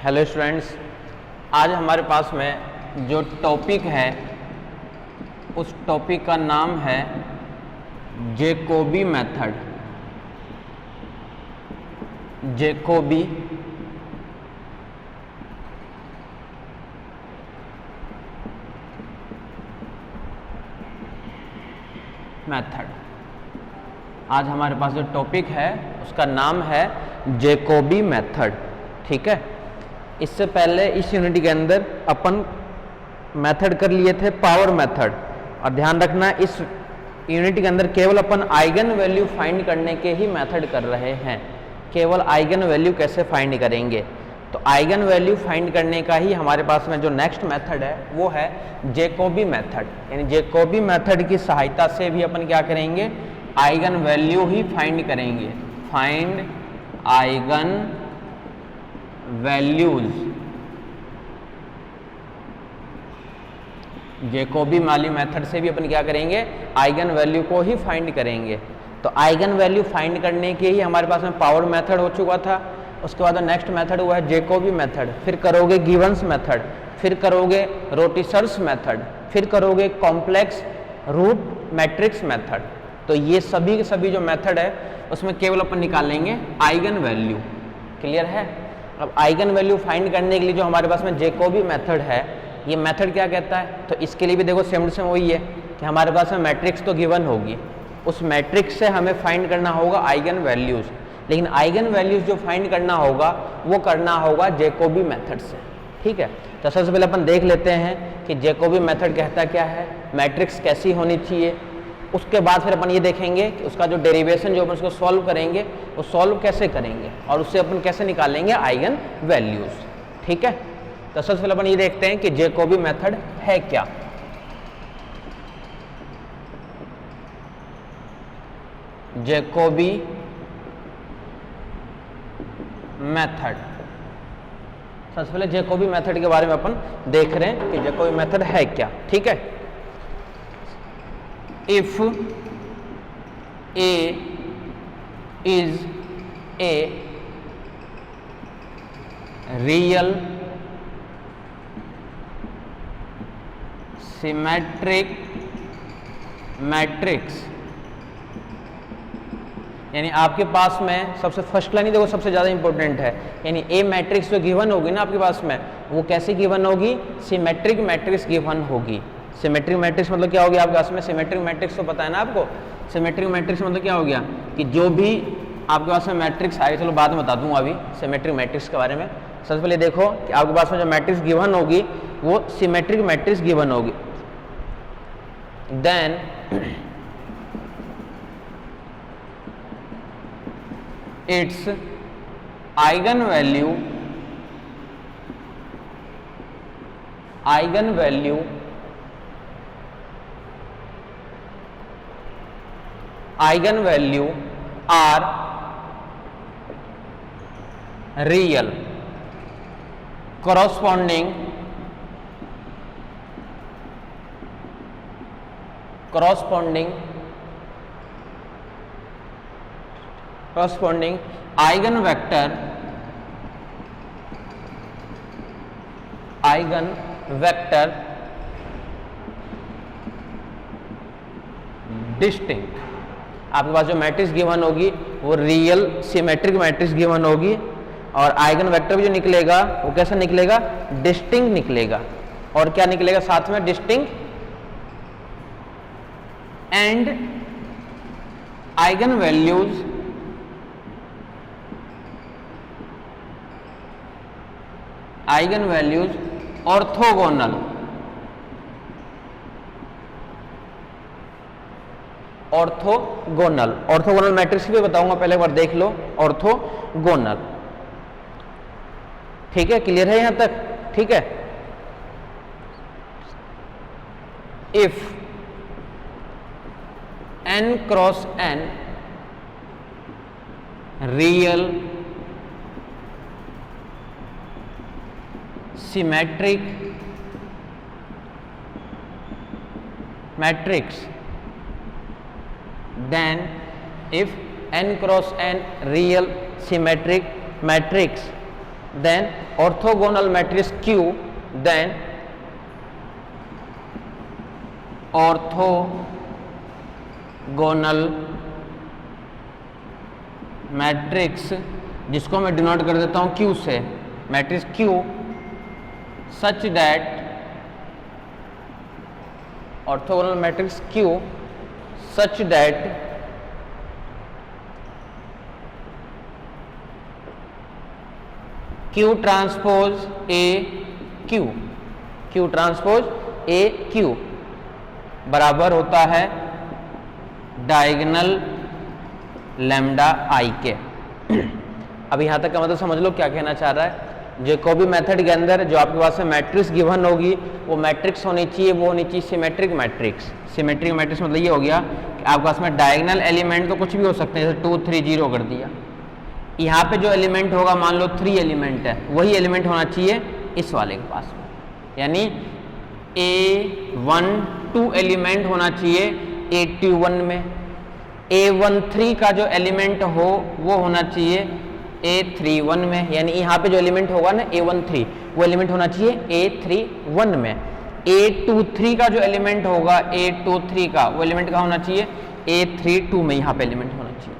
Hello students, आज हमारे पास में जो टॉपिक है उस टॉपिक का नाम है जैकोबी मेथड। Jacobi method. आज हमारे पास जो टॉपिक है उसका नाम है जैकोबी मेथड। ठीक है, इससे पहले इस यूनिट के अंदर अपन मेथड कर लिए थे पावर मेथड। और ध्यान रखना, इस यूनिट के अंदर केवल अपन आइगन वैल्यू फाइंड करने के ही मेथड कर रहे हैं। केवल आइगन वैल्यू कैसे फाइंड करेंगे, तो आइगन वैल्यू फाइंड करने का ही हमारे पास में जो नेक्स्ट मेथड है वो है जैकोबी मेथड। यानी जैकोबी मेथड की सहायता से भी अपन क्या करेंगे, आइगन वैल्यू ही फाइंड करेंगे। Find eigen values. जैकोबी वाली मेथड से भी अपन क्या करेंगे, आइगन वैल्यू को ही फाइंड करेंगे। तो आइगन वैल्यू फाइंड करने के ही हमारे पास में पावर मेथड हो चुका था। उसके बाद नेक्स्ट मेथड हुआ है जैकोबी मेथड, फिर करोगे गिवंस मेथड, फिर करोगे रोटिशर्स मेथड, फिर करोगे कॉम्प्लेक्स रूट मैट्रिक्स मेथड। तो ये सभी के सभी जो मेथड है उसमें केवल अपन निकालेंगे आइगन वैल्यू। क्लियर है? अब आइगन वैल्यू फाइंड करने के लिए जो हमारे पास में जैकोबी मेथड है, ये मेथड क्या कहता है, तो इसके लिए भी देखो सेम टू सेम वही है कि हमारे पास में मैट्रिक्स तो गिवन होगी, उस मैट्रिक्स से हमें फाइंड करना होगा आइगन वैल्यूज। लेकिन आइगन वैल्यूज जो फाइंड करना होगा वो करना होगा जैकोबी मेथड से। ठीक है, तो सबसे पहले अपन देख लेते हैं कि जैकोबी मेथड कहता क्या है, मैट्रिक्स कैसी होनी चाहिए। उसके बाद फिर अपन ये देखेंगे कि उसका जो डेरिवेशन जो अपन उसको सॉल्व करेंगे वो सॉल्व कैसे करेंगे और उससे अपन कैसे निकालेंगे आइगन वैल्यूज। ठीक है, तो सबसे पहले अपन ये देखते हैं कि जैकोबी मेथड है क्या। जैकोबी मेथड, सबसे पहले जैकोबी मेथड के बारे में अपन देख रहे हैं कि जैकोबी मेथड है क्या। ठीक है, if A is a real symmetric matrix, यानी आपके पास में सबसे फर्स्ट लाइन ही देखो सबसे ज़्यादा इंपॉर्टेंट है। यानी ए मैट्रिक्स जो गिवन होगी ना आपके पास में, वो कैसे गिवन होगी, सिमेट्रिक मैट्रिक्स गिवन होगी। सिमेट्रिक मैट्रिक्स मतलब क्या हो गया आपके पास में, सिमेट्रिक मैट्रिक्स तो पता है ना आपको। सिमेट्रिक मैट्रिक्स मतलब क्या हो गया कि जो भी आपके पास में मैट्रिक्स आएगा, चलो बाद में बता दूंगा अभी सिमेट्रिक मैट्रिक्स के बारे में। सबसे पहले देखो कि आपके पास में जो मैट्रिक्स गिवन होगी वो सिमेट्रिक मैट्रिक्स गिवन होगी। Then its eigenvalue are real corresponding eigenvector distinct. आपके पास जो मैट्रिक्स गिवन होगी वो रियल सिमेट्रिक मैट्रिक्स गिवन होगी और आइगन वेक्टर भी जो निकलेगा वो कैसा निकलेगा, डिस्टिंक्ट निकलेगा। और क्या निकलेगा साथ में, distinct and eigen values orthogonal. Orthogonal matrix भी बताऊंगा, पहले एक बार देख लो ऑर्थोगोनल। ठीक है, क्लियर है यहां तक? ठीक है, if n cross n real symmetric matrix, then if n cross n real symmetric matrix then orthogonal matrix Q, then orthogonal matrix, जिसको मैं डिनोट कर देता हूं Q से, matrix Q such that, orthogonal matrix Q such that Q transpose A Q, Q transpose A Q बराबर होता है diagonal lambda I के। अब यहाँ तक का मतलब समझ लो क्या कहना चाह रहा है। जैकोबी मेथड के अंदर जो आपके पास में मैट्रिक्स गिवन होगी, वो मैट्रिक्स होनी चाहिए, वो होनी चाहिए सिमेट्रिक मैट्रिक्स। सिमेट्रिक मैट्रिक्स मतलब ये हो गया कि आपके पास में डायगोनल एलिमेंट तो कुछ भी हो सकते हैं, जैसे 2 3 0 कर दिया। यहाँ पे जो एलिमेंट होगा, मान लो 3 एलिमेंट है, वही एलिमेंट होना चाहिए इस वाले के पास में, यानी A1 2 एलिमेंट होना चाहिए A21 में, A13 का जो एलिमेंट हो वो होना चाहिए A31 में, यानी यहाँ पे जो एलिमेंट होगा ना A13, वो एलिमेंट होना चाहिए A31 में। A23 का जो एलिमेंट होगा, A23 का वो एलिमेंट का होना चाहिए A32 में, यहाँ पे एलिमेंट होना चाहिए।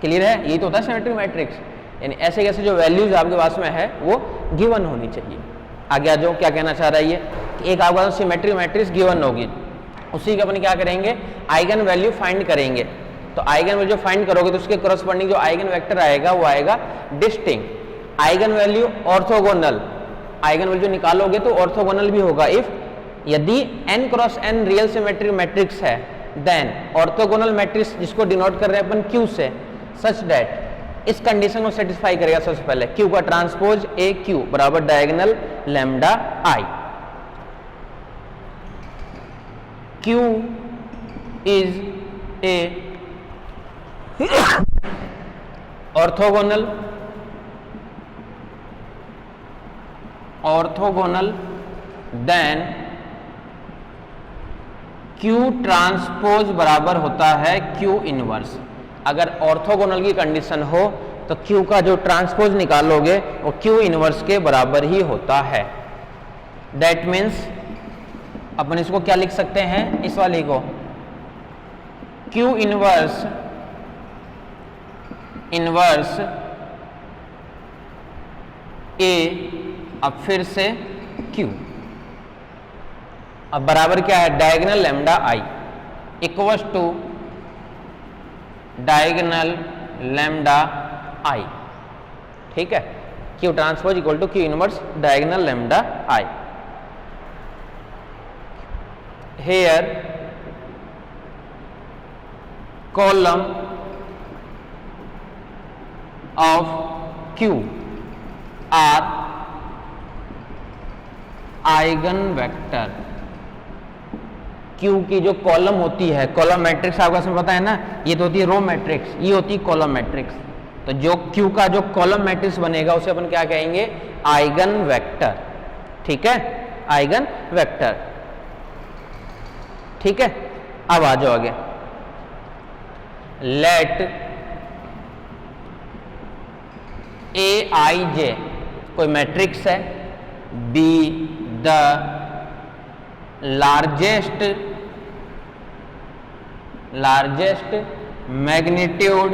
क्लियर है? यही तो होता है सिमेट्रिक मैट्रिक्स, यानी ऐसे कैसे जो वैल्यूज आपके पास में है वो गिवन होनी चाहिए। आगे आ जाओ, क्या कहना चाह रहा है ये, कि एक आपके पास सिमेट्रिक मैट्रिक्स गिवन होगी, उसी का अपन क्या करेंगे, आइगन वैल्यू फाइंड करेंगे। तो आइगन वैल्यू फाइंड करोगे तो उसके करस्पॉन्डिंग जो आइगन वेक्टर आएगा वो आएगा distinct. Eigenvalue orthogonal, eigenvalue निकालोगे तो ऑर्थोगोनल भी होगा इफ यदि n cross n real symmetric matrix है, देन ऑर्थोगोनल मैट्रिक्स जिसको डिनोट कर रहे हैं अपन Q से, सच दैट इस कंडीशन को सेटिस्फाई करेगा। सबसे पहले Q का ट्रांसपोज AQ बराबर diagonal lambda I। Q is a orthogonal then Q transpose बराबर होता है Q इनवर्स। अगर ऑर्थोगोनल की कंडीशन हो तो Q का जो ट्रांसपोज निकालोगे वो Q इनवर्स के बराबर ही होता है। दैट मीन्स अपन इसको क्या लिख सकते हैं, इस वाले को Q इनवर्स A, अब फिर से Q, अब बराबर क्या है, diagonal lambda I equals to diagonal lambda I। ठीक है, Q transpose equal to Q inverse diagonal lambda I। Here column of Q are eigenvector. Q की जो कॉलम होती है, कॉलम मैट्रिक्स आपको इसमें पता है ना, ये तो होती है रो मैट्रिक्स, ये होती है कॉलम मैट्रिक्स। तो जो Q का जो कॉलम मैट्रिक्स बनेगा उसे अपन क्या कहेंगे, आइगन वेक्टर। ठीक है, आइगन वेक्टर। ठीक है, अब आ जाओ आगे। लेट Aij कोई मैट्रिक्स है, be the largest magnitude,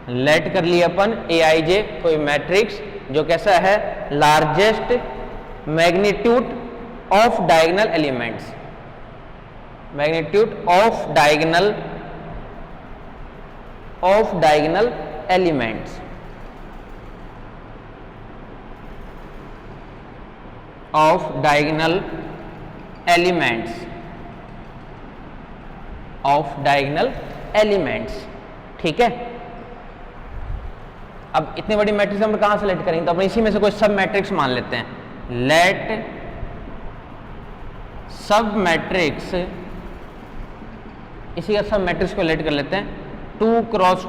let कर लिया अपन Aij कोई मैट्रिक्स जो कैसा है, largest magnitude off diagonal elements, magnitude off diagonal elements, off diagonal elements. ठीक है, अब इतनी बड़ी मैट्रिक्स हम कहां से लेट करेंगे, तो अपन इसी में से कोई सब मैट्रिक्स मान लेते हैं। लेट सब मैट्रिक्स, इसी का सब मैट्रिक्स को लेट कर लेते हैं 2 क्रॉस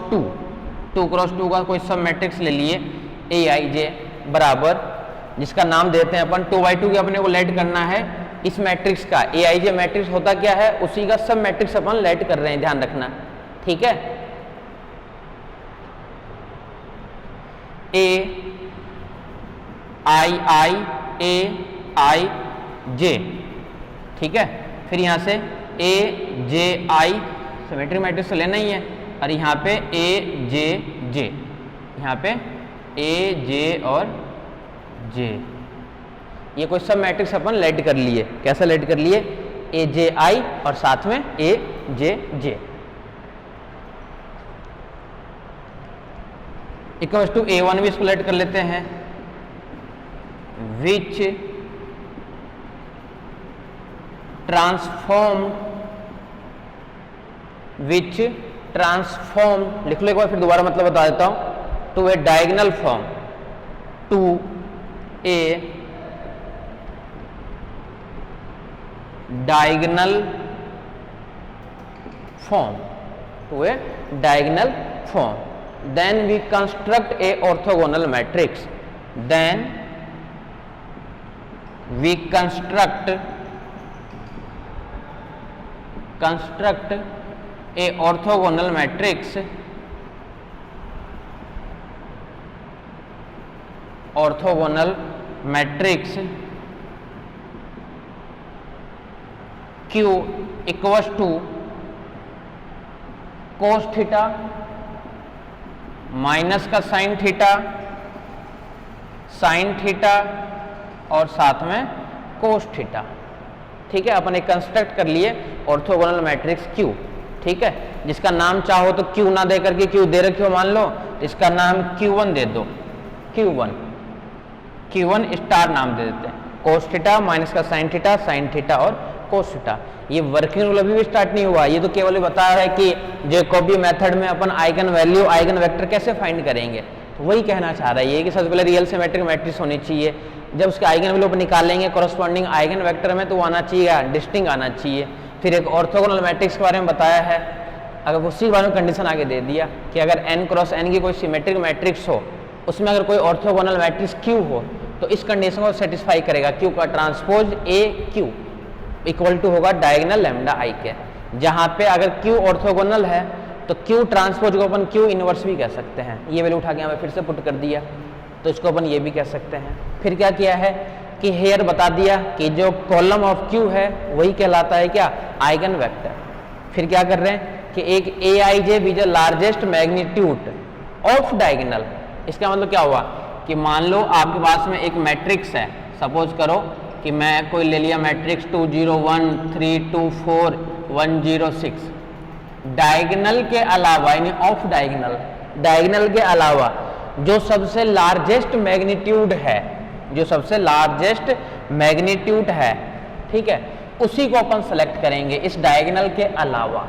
2 का कोई सब मैट्रिक्स ले लिए Aij बराबर, जिसका नाम देते हैं अपन 2/2 के, अपने को लेट करना है इस मैट्रिक्स का। Aij मैट्रिक्स होता क्या है, उसी का सब मैट्रिक्स अपन लेट कर रहे हैं, ध्यान रखना। ठीक है, ए आई आई ए आई जे, ठीक है। फिर यहाँ से ए जे आई, सिमेट्रिक मैट्रिक्स तो लेना ही है, और यहाँ पे ए जे जे, यहाँ पे ए जे और जे, ये कोई सब मैट्रिक्स अपन लेट कर लिए। कैसा लेट कर लिए? ए जे आई और साथ में ए J J equals to A1 भी इसको लेट कर लेते हैं, विच ट्रांसफॉर्म लिख लो एक बार, फिर दोबारा मतलब बता देता हूं, to a diagonal form, to a diagonal form, to a diagonal form, then we construct a orthogonal matrix, then we construct a orthogonal matrix, Q equals to cos theta minus का sign theta और साथ में cos theta, ठीक है। अपन एक construct कर लिए orthogonal matrix Q, ठीक है, जिसका नाम चाहो तो Q ना दे करके Q दे रखे हो मान लो, इसका नाम Q1 दे दो, Q1 स्टार नाम दे देते हैं, कोस थीटा माइनस का साइन थीटा और कोस थीटा। ये वर्किंग रूल अभी भी स्टार्ट नहीं हुआ, ये तो केवल बता रहा है कि जैकोबी मेथड में अपन आइगन वैल्यू आइगन वेक्टर कैसे फाइंड करेंगे, तो वही कहना चाह रहा है ये कि सबसे पहले रियल सिमेट्रिक मैट्रिक्स होनी चाहिए, जब उसके आइगन वैल्यू अपन निकालेंगे कोरस्पॉन्डिंग आइगन वेक्टर में तो वो आना चाहिए, डिस्टिंक्ट आना चाहिए। फिर एक ऑर्थोगोनल मैट्रिक्स के बारे में बताया है, अगर उसी बारे में कंडीशन आगे दे दिया कि अगर n क्रॉस n की कोई सिमेट्रिक मैट्रिक्स हो, उसमें अगर कोई ऑर्थोगोनल मैट्रिक्स Q हो तो इस कंडीशन को सेटिस्फाई करेगा, Q का transpose A Q equal to होगा डायगोनल लैम्डा आई के, जहां पे अगर Q ऑर्थोगोनल है तो Q ट्रांसपोज को अपन Q इनवर्स भी कह सकते हैं। ये वैल्यू उठा के यहाँ पे फिर से पुट कर दिया तो इसको अपन ये भी कह सकते हैं। फिर क्या किया है कि हेयर बता दिया कि जो कॉलम ऑफ Q है वही कहलाता है क्या, आइगन वेक्टर। फिर क्या कर रहे हैं कि एक Aij भी जो लार्जेस्ट मैग्नीट्यूड ऑफ डायगोनल, इसका मतलब क्या हुआ कि मान लो आपके पास में एक मैट्रिक्स है, सपोज करो कि मैं कोई ले लिया मैट्रिक्स 2 0 1 3 2 4 1 0 6, डायगोनल के अलावा यानी ऑफ डायगोनल के अलावा जो सबसे लार्जेस्ट मैग्नीट्यूड है, ठीक है, उसी को अपन सेलेक्ट करेंगे इस डायगोनल के अलावा।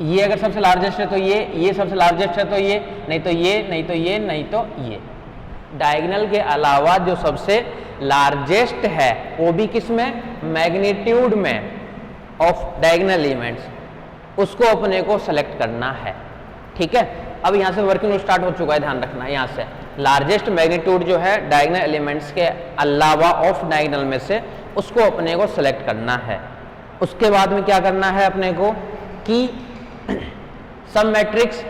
ये अगर सबसे लार्जेस्ट है तो ये सबसे लार्जेस्ट है तो ये, नहीं तो ये, नहीं तो ये, नहीं तो ये। डायगोनल के अलावा जो सबसे लार्जेस्ट है वो भी किसमें, मैग्नीट्यूड में ऑफ डायगोनल एलिमेंट्स, उसको अपने को सेलेक्ट करना है, ठीक है। अब यहाँ से वर्किंग रूल स्टार्ट हो चुका है, ध्यान रखना। यहाँ से लार्जेस्ट मैग्नीट्यूड जो है डायगोनल एलिमेंट्स के अलावा ऑफ डायगोनल में से, उसको अपने को सेलेक्ट करना है। उसके बाद में क्या करना है अपने को कि सब मैट्रिक्स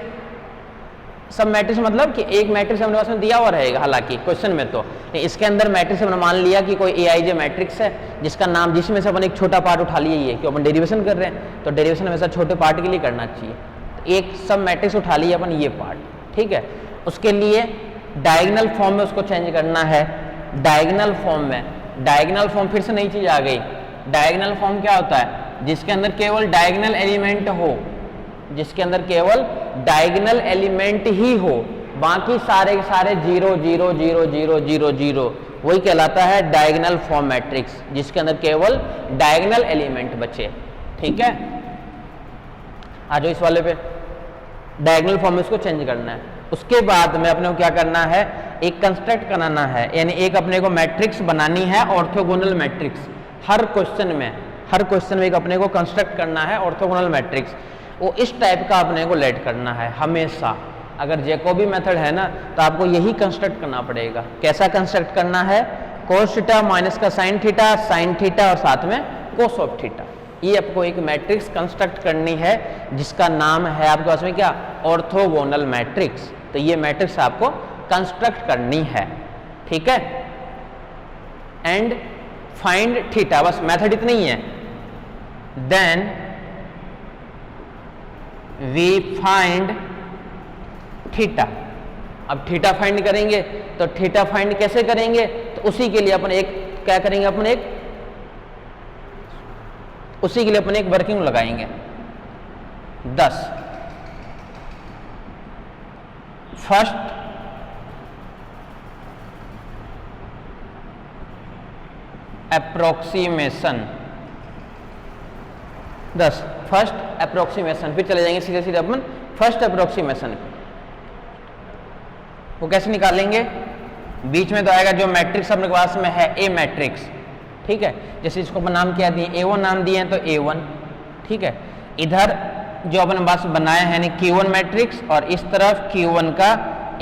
मतलब कि एक मैट्रिक्स हमने पास में दिया हुआ रहेगा, हालांकि क्वेश्चन में तो इसके अंदर मैट्रिक्स हमने मान लिया कि कोई Aij मैट्रिक्स है जिसका नाम, जिसमें से अपन एक छोटा पार्ट उठा लिए, ये कि अपन डेरिवेशन कर रहे हैं तो डेरिवेशन हमेशा छोटे पार्ट के लिए करना चाहिए। तो एक सब मैट्रिक्स उठा लिया अपन ये पार्ट, ठीक है। उसके लिए डायगोनल फॉर्म में उसको चेंज करना है। डायगोनल फॉर्म फिर से नई चीज आ गई। डायगोनल फॉर्म क्या होता है, जिसके अंदर केवल डायगोनल एलिमेंट हो, जिसके अंदर केवल डायगोनल एलिमेंट ही हो, बाकी सारे के सारे 0 0 0 0 0 0, वही कहलाता है डायगोनल फॉर्म मैट्रिक्स, जिसके अंदर केवल डायगोनल एलिमेंट बचे, ठीक है। आ जाओ इस वाले पे, डायगोनल फॉर्म में इसको चेंज करना है। उसके बाद में अपने को क्या करना है, एक कंस्ट्रक्ट बनाना है, यानी एक अपने को मैट्रिक्स बनानी है, ऑर्थोगोनल मैट्रिक्स। हर क्वेश्चन में एक अपने को कंस्ट्रक्ट करना है ऑर्थोगोनल मैट्रिक्स, वो इस टाइप का अपने को लेट करना है हमेशा। अगर जैकोबी मेथड है ना तो आपको यही कंस्ट्रक्ट करना पड़ेगा। कैसा कंस्ट्रक्ट करना है, कोस थीटा माइनस का साइन थीटा और साथ में कोस ऑफ थीटा, ये आपको एक मैट्रिक्स कंस्ट्रक्ट करनी है जिसका नाम है आपके पास में क्या, ऑर्थोगोनल मैट्रिक्स। तो ये मैट्रिक्स आपको कंस्ट्रक्ट करनी है, ठीक है। एंड फाइंड थीटा, बस मेथड इतना ही है। Then we find theta. अब थीटा फाइंड करेंगे, तो थीटा फाइंड कैसे करेंगे, तो उसी के लिए अपन एक क्या करेंगे, अपन उसी के लिए अपन एक वर्किंग लगाएंगे 10। फर्स्ट अप्रोक्सीमेशन 10, फर्स्ट अप्रोक्सीमेशन, फिर चले जाएंगे सीधे सीधे अपन फर्स्ट अप्रोक्सीमेशन। वो कैसे निकालेंगे, बीच में तो आएगा जो मैट्रिक्स अपने पास में है ए मैट्रिक्स, ठीक है। जैसे इसको अपन नाम क्या दिए, A1 नाम दिए हैं तो A1, ठीक है। इधर जो अपन पास बनाया है यानी Q1 मैट्रिक्स और इस तरफ Q1 का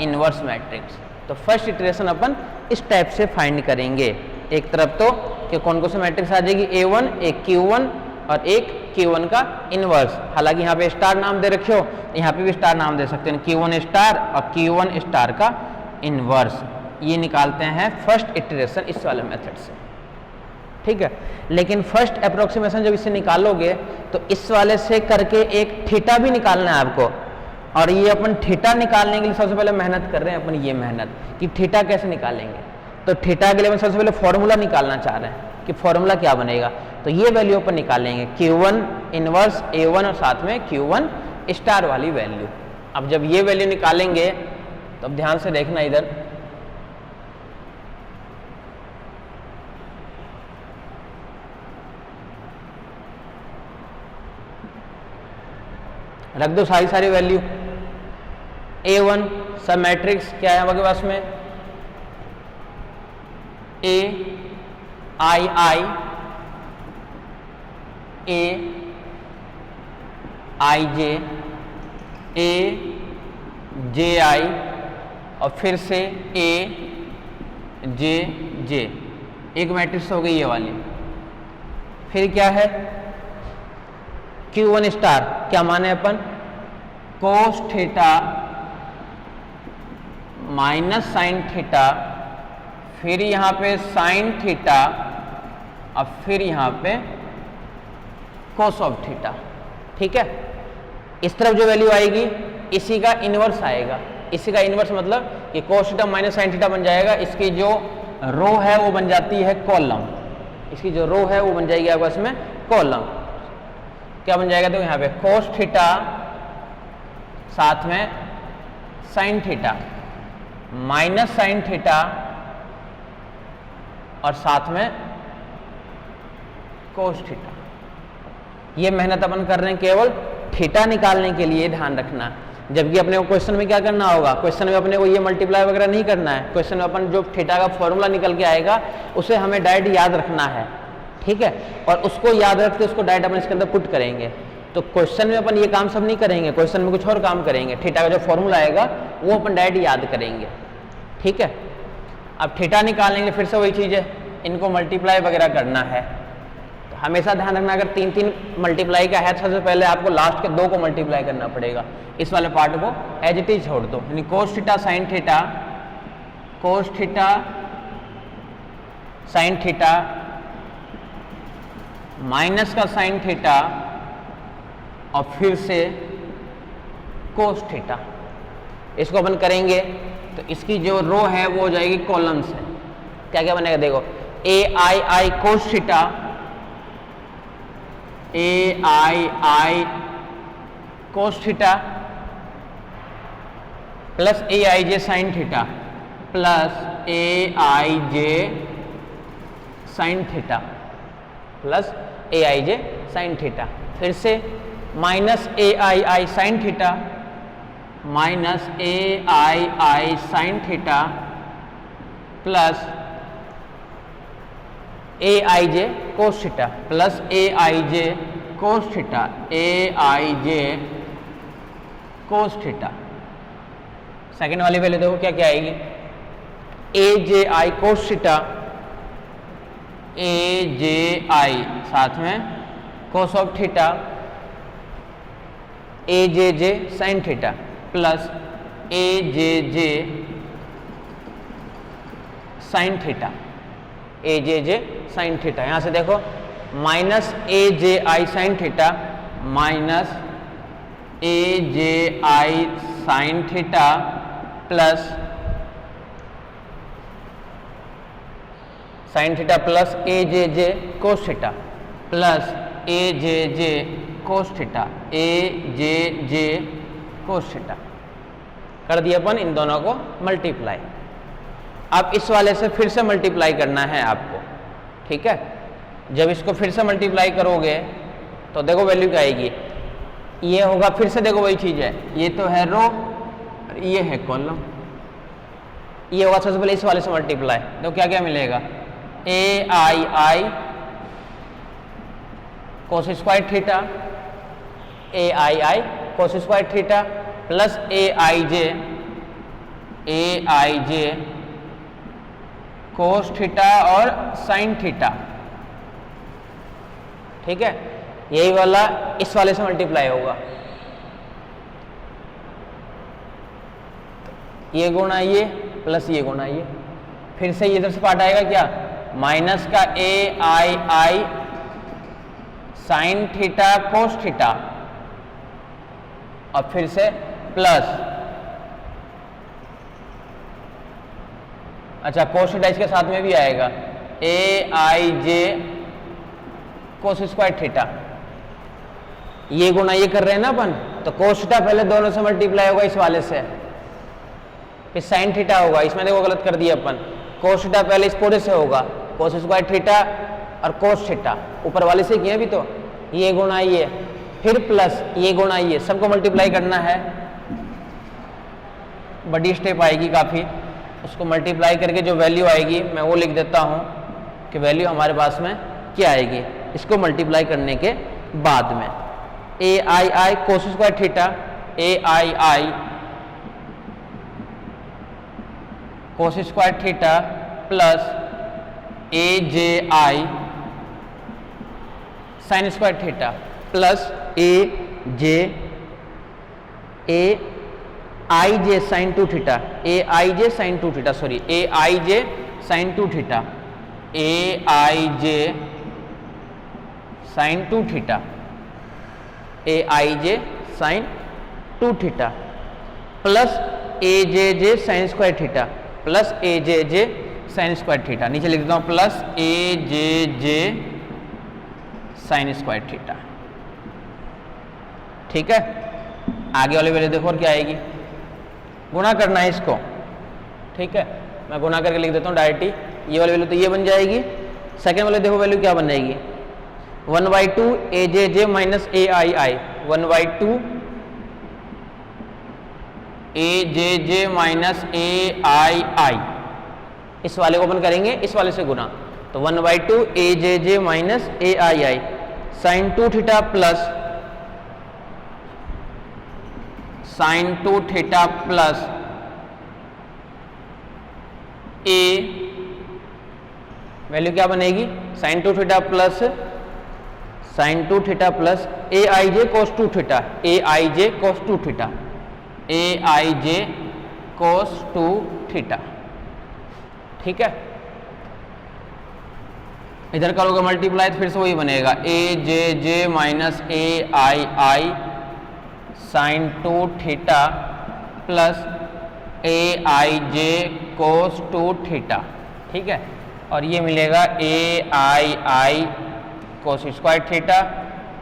इनवर्स मैट्रिक्स। तो फर्स्ट इटरेशन अपन इस टाइप से फाइंड करेंगे। एक तरफ तो कि कौन से मैट्रिक्स आ जाएगी, A1, एक Q1 और एक Q1 का इनवर्स। हालांकि यहाँ पे स्टार नाम दे रखे हो, यहाँ पे भी स्टार नाम दे सकते हैं, Q1 स्टार और Q1 स्टार का इनवर्स। ये निकालते हैं फर्स्ट इटरेशन इस वाले मेथड से, ठीक है। लेकिन फर्स्ट अप्रोक्सीमेशन जब इससे निकालोगे तो इस वाले से करके एक थीटा भी निकालना है आपको। और ये अपन थीटा निकालने के लिए सबसे पहले मेहनत कर रहे हैं अपन, ये मेहनत कि थीटा कैसे निकालेंगे। तो थीटा के लिए अपन सबसे पहले फॉर्मूला निकालना चाह रहे हैं कि फॉर्मूला क्या बनेगा। तो ये वैल्यू अपन निकालेंगे Q1 इनवर्स A1 और साथ में Q1 स्टार वाली वैल्यू। अब जब ये वैल्यू निकालेंगे तो अब ध्यान से देखना, इधर रख दो सारी वैल्यू। A1 सब मैट्रिक्स क्या है आपके पास में, A I I A I J A J I और फिर से A J J, एक मैट्रिक्स हो गई ये वाली। फिर क्या है Q1 स्टार, क्या माने अपन, cos theta minus sine theta, फिर यहाँ पे साइन थीटा और फिर यहाँ पे कोस ऑफ थीटा, ठीक है। इस तरफ जो वैल्यू आएगी इसी का इनवर्स आएगा। इसी का इनवर्स मतलब कि कोस थीटा माइनस साइन थीटा बन जाएगा, इसकी जो रो है वो बन जाती है कॉलम, इसकी जो रो है वो बन जाएगी आपके पास में कॉलम। क्या बन जाएगा, देखो यहाँ पे कोस थीटा साथ में sign theta minus sine theta और साथ में कोस थीटा। ये मेहनत अपन कर रहे हैं केवल थीटा निकालने के लिए, ध्यान रखना। जबकि अपने को क्वेश्चन में क्या करना होगा, क्वेश्चन में अपने को ये मल्टीप्लाई वगैरह नहीं करना है। क्वेश्चन में अपन जो थीटा का फॉर्मूला निकल के आएगा उसे हमें डायरेक्ट याद रखना है, ठीक है। और उसको याद रख के उसको डायरेक्ट अपन इसके अंदर पुट करेंगे। तो क्वेश्चन में अपन ये काम सब नहीं करेंगे, क्वेश्चन में कुछ और काम करेंगे। थीटा का जो फॉर्मूला आएगा वो अपन डायरेक्ट याद करेंगे, ठीक है। अब थीटा निकालने के लिए फिर से वही चीज़ है, इनको मल्टीप्लाई वगैरह करना है। तो हमेशा ध्यान रखना, अगर 3 मल्टीप्लाई का है तो सबसे पहले आपको लास्ट के 2 को मल्टीप्लाई करना पड़ेगा। इस वाले पार्ट को एज इट इज छोड़ दो, यानी cos theta sine theta, cos theta sine theta minus का साइन थीटा और फिर से कोस थीटा। इसको अपन करेंगे तो इसकी जो रो है वो हो जाएगी कॉलम से। क्या क्या बनेगा, देखो ए आई कोस theta, A I cos theta plus A I J sine theta plus A I J sine theta plus A I J sine theta, फिर से minus A I sine theta minus A I sine theta plus A I J cos theta plus A I J cos theta, A I J cos theta. Second वाली value देखो क्या क्या आएगी, ए J I cos theta, A J I साथ में cos of theta, A J sine theta plus A J sine theta, A J J sine theta. यहां से देखो minus A J I sine theta minus A J I sine theta plus sine theta plus A J cos theta plus A J cos theta, A J cos theta कर दिया अपन इन दोनों को multiply. अब इस वाले से फिर से मल्टीप्लाई करना है आपको, ठीक है। जब इसको फिर से मल्टीप्लाई करोगे तो देखो वैल्यू क्या आएगी, ये होगा फिर से देखो वही चीज है, ये तो है रो और ये है कॉलम, ये होगा सबसे पहले इस वाले से मल्टीप्लाई, तो क्या क्या मिलेगा, ए आई आई cos square theta, A I cos square theta plus A I J cos theta और साइन थीटा, ठीक है। यही वाला इस वाले से मल्टीप्लाई होगा, ये गुणा ये प्लस ये गुणा ये, फिर से इधर से पार्ट आएगा क्या, माइनस का ए I sine theta cos theta और फिर से प्लस, अच्छा कोस थीटा इसके साथ में भी आएगा, ए I J cos square theta, ये गुणा ये कर रहे हैं ना अपन, तो कोस थीटा पहले दोनों से मल्टीप्लाई होगा इस वाले से, फिर साइन थीटा होगा, इसमें देखो गलत कर दिया अपन, कोस थीटा पहले इस पूरे से होगा, कोस स्क्वायर थीटा और कोस थीटा ऊपर वाले से किया भी, तो ये गुणा ये फिर प्लस ये गुणा ये, सबको मल्टीप्लाई करना है, बड़ी स्टेप आएगी काफ़ी, उसको मल्टीप्लाई करके जो वैल्यू आएगी मैं वो लिख देता हूँ कि वैल्यू हमारे पास में क्या आएगी, इसको मल्टीप्लाई करने के बाद में ए आई cos square theta, A I cos square theta plus A J I sine square theta plus A I J sign 2 theta, A I J sign 2 theta, sorry A I J sign 2 theta, A I J sign 2 theta, A I J sign 2 theta plus A J sine square theta plus A J sine square theta, नीचे लिख देता हूं plus A J sine square theta, ठीक है। आगे वाली value देखो और क्या आएगी, गुणा करना है इसको, ठीक है, मैं गुणा करके लिख देता हूँ डायरेक्ट ही, ये वाली वैल्यू तो ये बन जाएगी, सेकेंड वाले देखो वैल्यू क्या बन जाएगी, 1/2 A J minus A I 1/2 A J minus A आई, इस वाले को अपन करेंगे इस वाले से गुना, तो 1/2 A J minus A I sine 2 theta plus sine 2 theta plus A, value क्या बनेगी, sine 2 theta plus sine 2 theta plus A I J cos 2 theta, A I J cos 2 theta, A I J cos 2 theta, ठीक है। इधर करोगे multiply तो फिर से वही बनेगा, ए J minus A I sine 2 theta plus A I J cos 2 theta, ठीक है। और ये मिलेगा ए आई cos square theta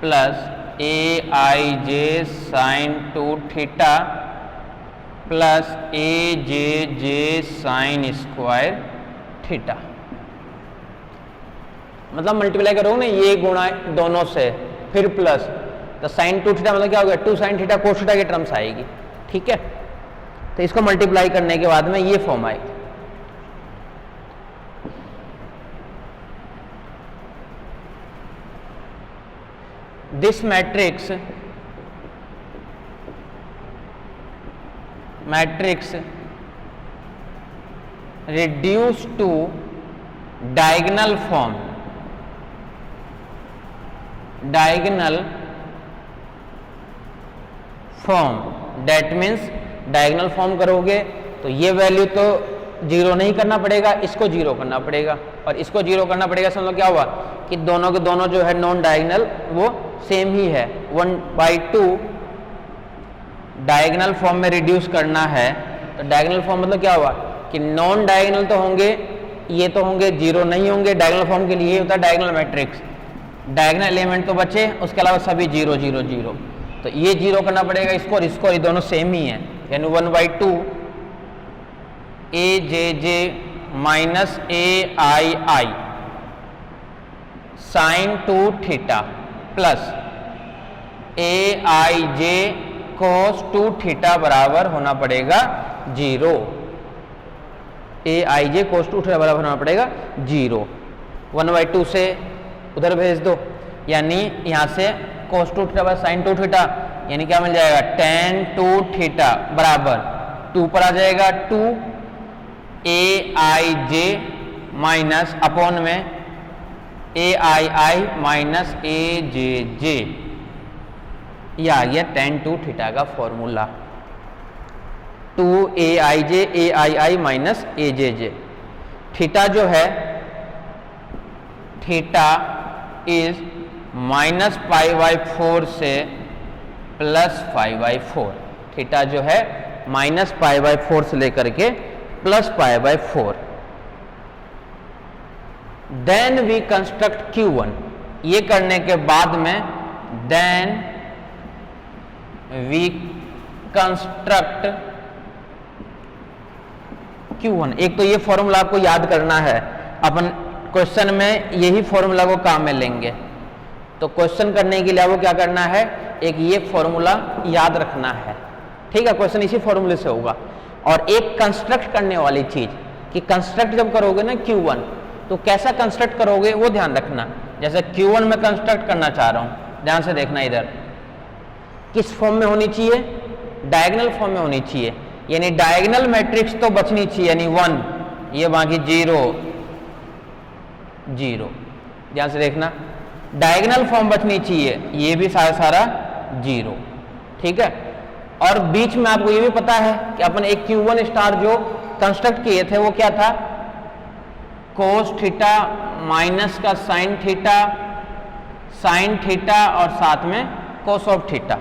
plus A I J sign 2 theta plus A J sine square theta, मतलब मल्टीप्लाई करोगे ना ये गुणा दोनों से फिर प्लस, तो साइन 2 थीटा मतलब क्या हो गया, 2 साइन थीटा कोस थीटा की टर्म्स आएगी, ठीक है। तो इसको मल्टीप्लाई करने के बाद में ये फॉर्म आएगी, this matrix reduced to diagonal form, that means diagonal form करोगे तो ये वैल्यू तो जीरो नहीं करना पड़ेगा, इसको जीरो करना पड़ेगा और इसको जीरो करना पड़ेगा। समझ लो क्या हुआ कि दोनों के दोनों जो है नॉन डायगोनल वो सेम ही है। 1/2 डायगोनल फॉर्म में रिड्यूस करना है, तो डायगोनल फॉर्म मतलब क्या हुआ कि नॉन डायगोनल तो होंगे, ये तो होंगे, जीरो नहीं होंगे। डायगोनल फॉर्म के लिए होता है डायगोनल मैट्रिक्स, डायगोनल एलिमेंट तो बचे, उसके अलावा सभी 0 0 0। तो ये जीरो करना पड़ेगा इसको और इसको, ये दोनों सेम ही है, यानी 1/2 AJJ minus AII sine 2 theta plus AIJ cos 2 theta बराबर होना पड़ेगा 0। AIJ cos 2 थीटा बराबर होना पड़ेगा 0। 1/2 से उधर भेज दो, यानी यहां से cos 2 थीटा बराबर sin 2 थीटा, यानी क्या मिल जाएगा tan 2 थीटा बराबर 2 पर आ जाएगा 2 AIJ माइनस अपॉन में AII माइनस AJJ, यह आ गया tan 2 थीटा का formula. 2 AIJ AII minus AJJ। Theta जो है, थीटा इज -π/4 से +π/4। थीटा जो है -π/4 से लेकर के +π/4। Then we construct Q1। ये करने के बाद में देन वी कंस्ट्रक्ट Q1। एक तो ये फॉर्मूला आपको याद करना है, अपन क्वेश्चन में यही फॉर्मूला को काम में लेंगे। तो क्वेश्चन करने के लिए आपको क्या करना है, एक ये फॉर्मूला याद रखना है, ठीक है। क्वेश्चन इसी फॉर्मूले से होगा। और एक कंस्ट्रक्ट करने वाली चीज कि कंस्ट्रक्ट जब करोगे ना Q1, तो कैसा कंस्ट्रक्ट करोगे वो ध्यान रखना। जैसे Q1 में कंस्ट्रक्ट करना चाह रहा हूं, ध्यान से देखना, इधर किस फॉर्म में होनी चाहिए, डायगोनल फॉर्म में होनी चाहिए, यानी डायगोनल मैट्रिक्स तो बचनी चाहिए, यानी 1, ये बाकी 0 0। ध्यान से देखना, डायगोनल फॉर्म बचनी चाहिए, ये भी सारा 0, ठीक है। और बीच में आपको ये भी पता है कि अपन एक Q1 स्टार जो कंस्ट्रक्ट किए थे वो क्या था, कोस थीटा माइनस का साइन थीटा और साथ में कोस ऑफ थीटा।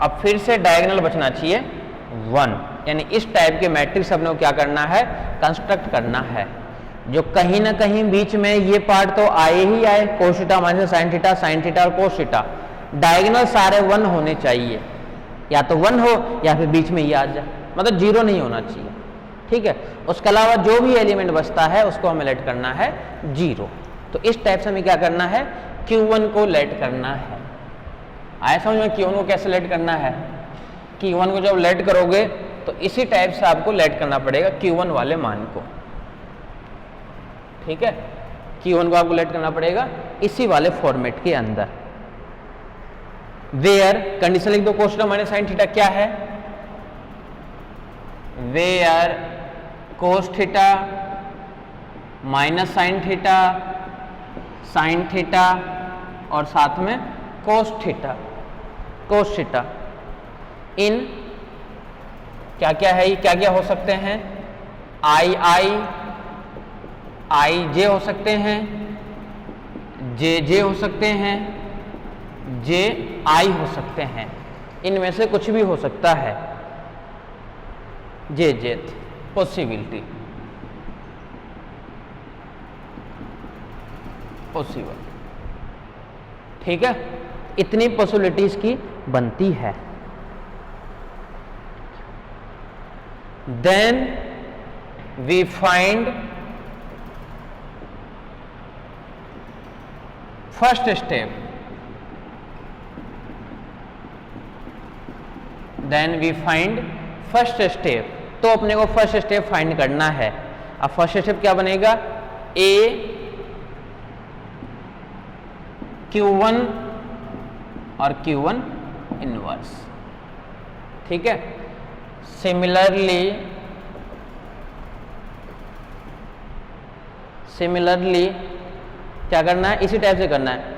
अब फिर से डायगोनल बचना चाहिए 1, यानी इस टाइप के मैट्रिक्स अपने को क्या करना है, कंस्ट्रक्ट करना है, जो कहीं ना कहीं बीच में ये पार्ट तो आए ही आए, कोस थीटा माइनस साइन थीटा और कोस थीटा। डायगोनल सारे 1 होने चाहिए, या तो 1 हो या फिर बीच में ये आ जाए, मतलब 0 नहीं होना चाहिए, ठीक है। उसके अलावा जो भी एलिमेंट बचता है उसको हमें लेट करना है 0। तो इस टाइप से हमें क्या करना है, Q1 को लेट करना है। आया समझ में Q1 को कैसे लेट करना है। Q1 को जब लेट करोगे तो इसी टाइप से आपको लेट करना पड़ेगा Q1 वाले मान को, ठीक है। Q1 को आपको लेट करना पड़ेगा इसी वाले फॉर्मेट के अंदर। वेयर कंडीशन लिख दो, cos theta minus sine theta क्या है, where cos theta minus sine theta और साथ में कोस थीटा इन क्या क्या है, क्या क्या हो सकते हैं, आई जे हो सकते हैं, जे हो सकते हैं, जे आई हो सकते हैं, इनमें से कुछ भी हो सकता है। जे पॉसिबल, ठीक है। इतनी पॉसिबिलिटीज की बनती है। Then we find first step, then we find first step. तो अपने को फर्स्ट स्टेप फाइंड करना है। अब फर्स्ट स्टेप क्या बनेगा, ए Q1 और Q1 इनवर्स, ठीक है। सिमिलरली क्या करना है, इसी टाइप से करना है।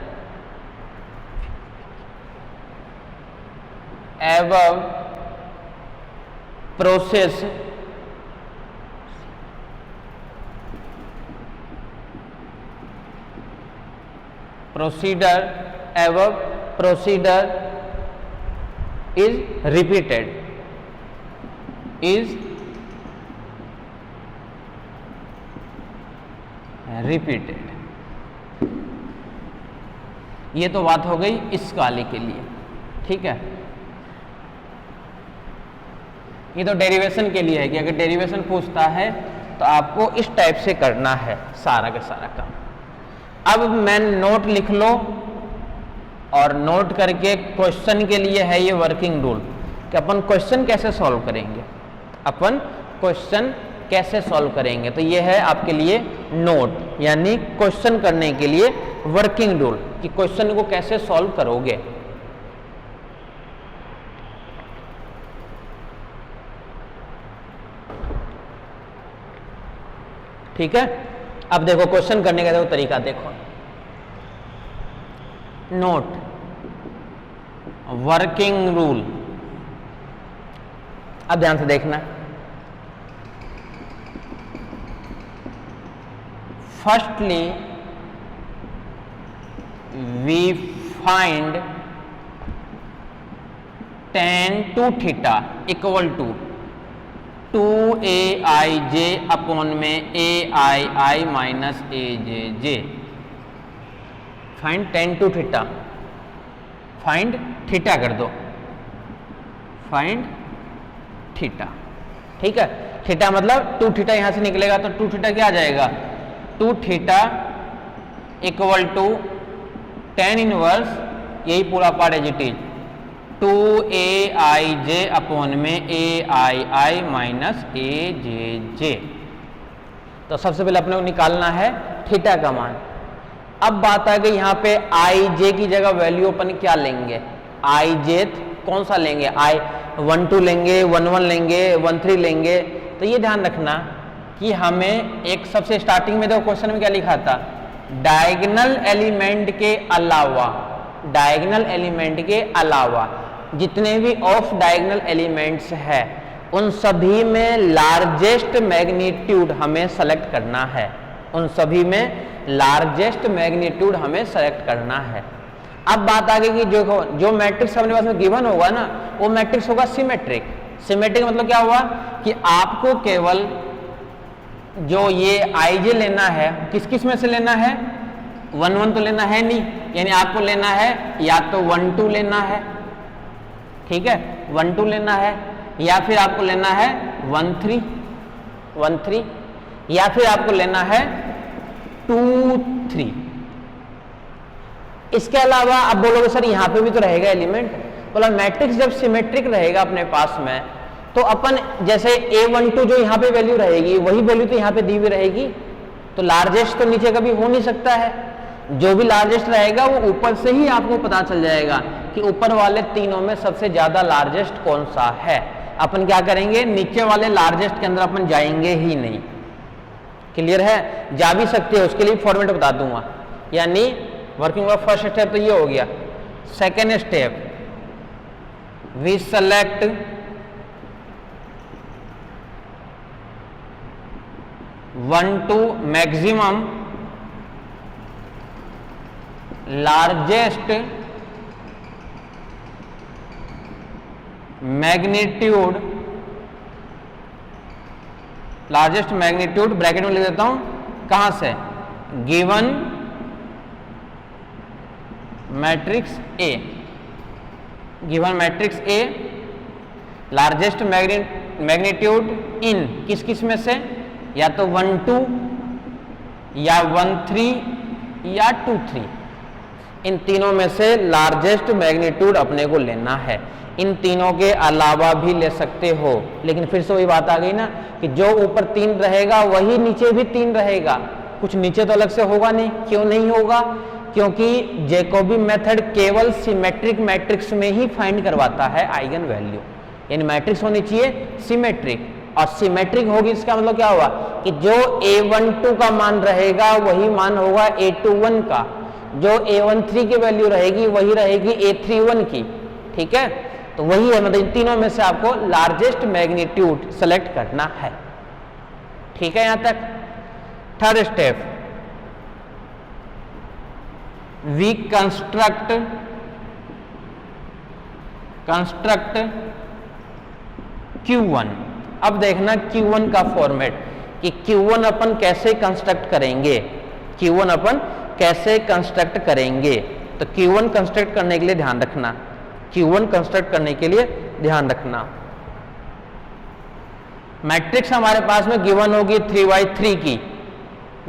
एवं process procedure above procedure is repeated, is repeated। ये तो बात हो गई इस वाले के लिए, ठीक है। ये तो डेरिवेशन के लिए है कि अगर डेरिवेशन पूछता है तो आपको इस टाइप से करना है सारा का सारा काम। अब मैं नोट लिख लो, और नोट करके क्वेश्चन के लिए है ये वर्किंग रूल कि अपन क्वेश्चन कैसे सॉल्व करेंगे, अपन क्वेश्चन कैसे सॉल्व करेंगे। तो ये है आपके लिए नोट, यानी क्वेश्चन करने के लिए वर्किंग रूल कि क्वेश्चन को कैसे सॉल्व करोगे। ठीक है। अब देखो क्वेश्चन करने का देखो तरीका देखो, नोट वर्किंग रूल। अब ध्यान से देखना, firstly we find tan 2 theta equal to 2aij upon में aii minus ajj। Find tan 2 theta, find theta कर दो, फाइंड थीटा, ठीक है। थीटा मतलब 2 थीटा यहां से निकलेगा तो 2 थीटा क्या आ जाएगा, 2 theta equal to tan inverse, यही पूरा part as it is 2aij upon में aii माइनस ajj। तो सबसे पहले अपने को निकालना है थीटा का मान। अब बात आ गई यहाँ पे ij की जगह वैल्यू अपन क्या लेंगे, ij कौन सा लेंगे, i12 लेंगे, 11 लेंगे, 13 लेंगे। तो ये ध्यान रखना कि हमें एक सबसे स्टार्टिंग में देखो क्वेश्चन में क्या लिखा था, डायगोनल एलिमेंट के अलावा, डायगोनल एलिमेंट के अलावा जितने भी ऑफ डायगोनल एलिमेंट्स है उन सभी में लार्जेस्ट मैग्नीट्यूड हमें सेलेक्ट करना है, उन सभी में लार्जेस्ट मैग्नीट्यूड हमें सेलेक्ट करना है। अब बात आ गई कि जो मैट्रिक्स अपने पास में गिवन होगा ना, वो मैट्रिक्स होगा सिमेट्रिक। सिमेट्रिक मतलब क्या हुआ कि आपको केवल जो ये आईजे लेना है, किस किस में से लेना है, 1 1 तो लेना है नहीं, यानी आपको लेना है या तो 1 2 लेना है, ठीक है, 1 2 लेना है, या फिर आपको लेना है 1 3, या फिर आपको लेना है 2 3। इसके अलावा आप बोलोगे सर यहाँ पे भी तो रहेगा एलिमेंट, बोला मैट्रिक्स जब सिमेट्रिक रहेगा अपने पास में तो अपन जैसे a12 जो यहाँ पे वैल्यू रहेगी वही वैल्यू तो यहाँ पे दी हुई रहेगी, तो लार्जेस्ट तो नीचे कभी हो नहीं सकता है, जो भी लार्जेस्ट रहेगा वो ऊपर से ही आपको पता चल जाएगा कि ऊपर वाले तीनों में सबसे ज्यादा लार्जेस्ट कौन सा है। अपन क्या करेंगे, नीचे वाले लार्जेस्ट के अंदर अपन जाएंगे ही नहीं। क्लियर है, जा भी सकते हैं, उसके लिए फॉर्मेट बता दूंगा। यानी वर्किंग का फर्स्ट स्टेप तो ये हो गया। Second step, we select one two maximum largest magnitude, largest magnitude bracket में लिख देता हूं, कहां से, given matrix A, given matrix A largest magnitude in किस किस में से, या तो 1 2 या 1 3 या 2 3, इन तीनों में से लार्जेस्ट मैग्नीट्यूड अपने को लेना है। इन तीनों के अलावा भी ले सकते हो, लेकिन फिर से वही बात आ गई ना कि जो ऊपर 3 रहेगा वही नीचे भी 3 रहेगा, कुछ नीचे तो अलग से होगा नहीं। क्यों नहीं होगा, क्योंकि जैकोबी मेथड केवल सिमेट्रिक मैट्रिक्स में ही फाइंड करवाता है आइगन वैल्यू, यानी मैट्रिक्स होनी चाहिए सिमेट्रिक, और सिमेट्रिक होगी इसका मतलब क्या हुआ कि जो a12 का मान रहेगा वही मान होगा a21 का, जो a13 की वैल्यू रहेगी वही रहेगी a31 की, ठीक है। तो वही है, मतलब इन तीनों में से आपको लार्जेस्ट मैग्नीट्यूड सेलेक्ट करना है, ठीक है। यहां तक third step, we construct Q1। अब देखना Q1 का फॉर्मेट कि Q1 अपन कैसे कंस्ट्रक्ट करेंगे, Q1 अपन कैसे कंस्ट्रक्ट करेंगे। तो Q1 कंस्ट्रक्ट करने के लिए ध्यान रखना, Q1 कंस्ट्रक्ट करने के लिए ध्यान रखना, मैट्रिक्स हमारे पास में गिवन होगी 3/3 की,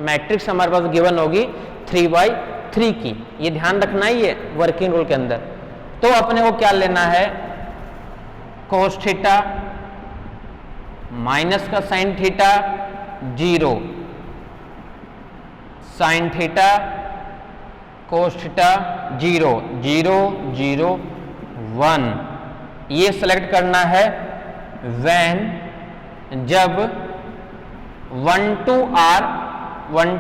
मैट्रिक्स हमारे पास गिवन होगी 3/3 की, ये ध्यान रखना ही है वर्किंग रूल के अंदर। तो अपने को क्या लेना है, कोस थीटा माइनस का sign theta 0, sine theta cos theta 0 0 0 1, ये सेलेक्ट करना है व्हेन जब 1 to r 1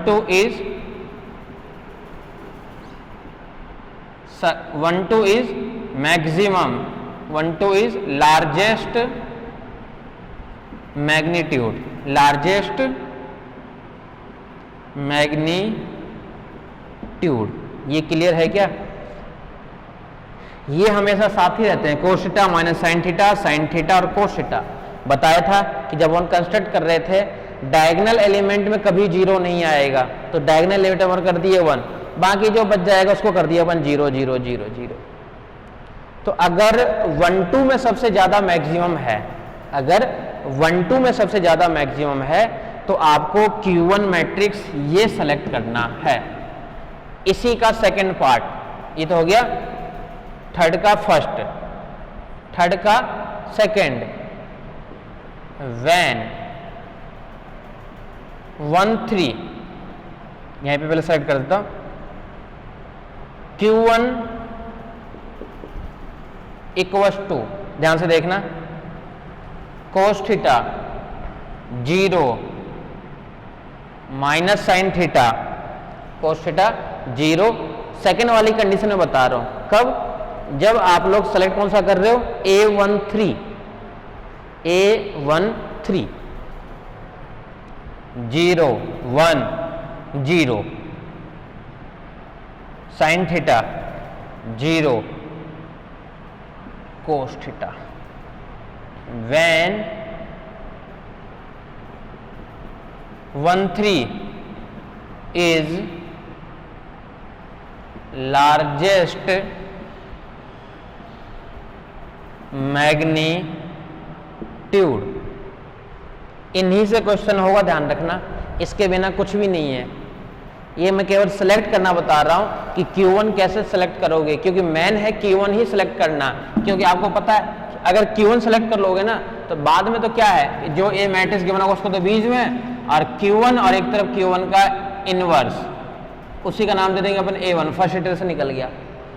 to is maximum, 1 to is largest magnitude, largest magnitude। ये क्लियर है क्या? ये हमेशा साथ ही रहते हैं, कोस theta minus sine theta, sign theta और कोस थीटा। बताया था कि जब हम कंस्ट्रक्ट कर रहे थे डायगोनल एलिमेंट में कभी 0 नहीं आएगा, तो डायगोनल एलिमेंट अपन कर दिए 1, बाकी जो बच जाएगा उसको कर दिया अपन 0 0 0 0। तो अगर 1 2 में सबसे ज्यादा मैक्सिमम है, अगर 1 2 में सबसे ज्यादा मैक्सिमम है तो आपको Q1 मैट्रिक्स ये सेलेक्ट करना है। इसी का सेकंड पार्ट, ये तो हो गया थर्ड का फर्स्ट, थर्ड का सेकंड, व्हेन 1 3, यहां पे पहले सेलेक्ट कर देता हूं, Q1 इक्वल्स टू, ध्यान से देखना, cos theta 0 minus sine theta cos theta 0। Second वाली कंडीशन में बता रहा हूं, कब? जब आप लोग सेलेक्ट कौन सा कर रहे हो, A13 0 1 0 sine theta 0 cos theta, when 1 3 is largest magnitude. इन्हीं से क्वेश्चन होगा, ध्यान रखना, इसके बिना कुछ भी नहीं है। ये मैं केवल सेलेक्ट करना बता रहा हूं कि Q1 कैसे सेलेक्ट करोगे, क्योंकि मेन है Q1 ही सेलेक्ट करना, क्योंकि आपको पता है अगर Q1 सेलेक्ट कर लोगे ना तो बाद में तो क्या है, जो ए मैट्रिक्स गिवन होगा उसको तो बीच में, और Q1 और एक तरफ Q1 का इनवर्स, उसी का नाम दे देंगे अपन A1, फर्स्ट इटरेशन निकल गया।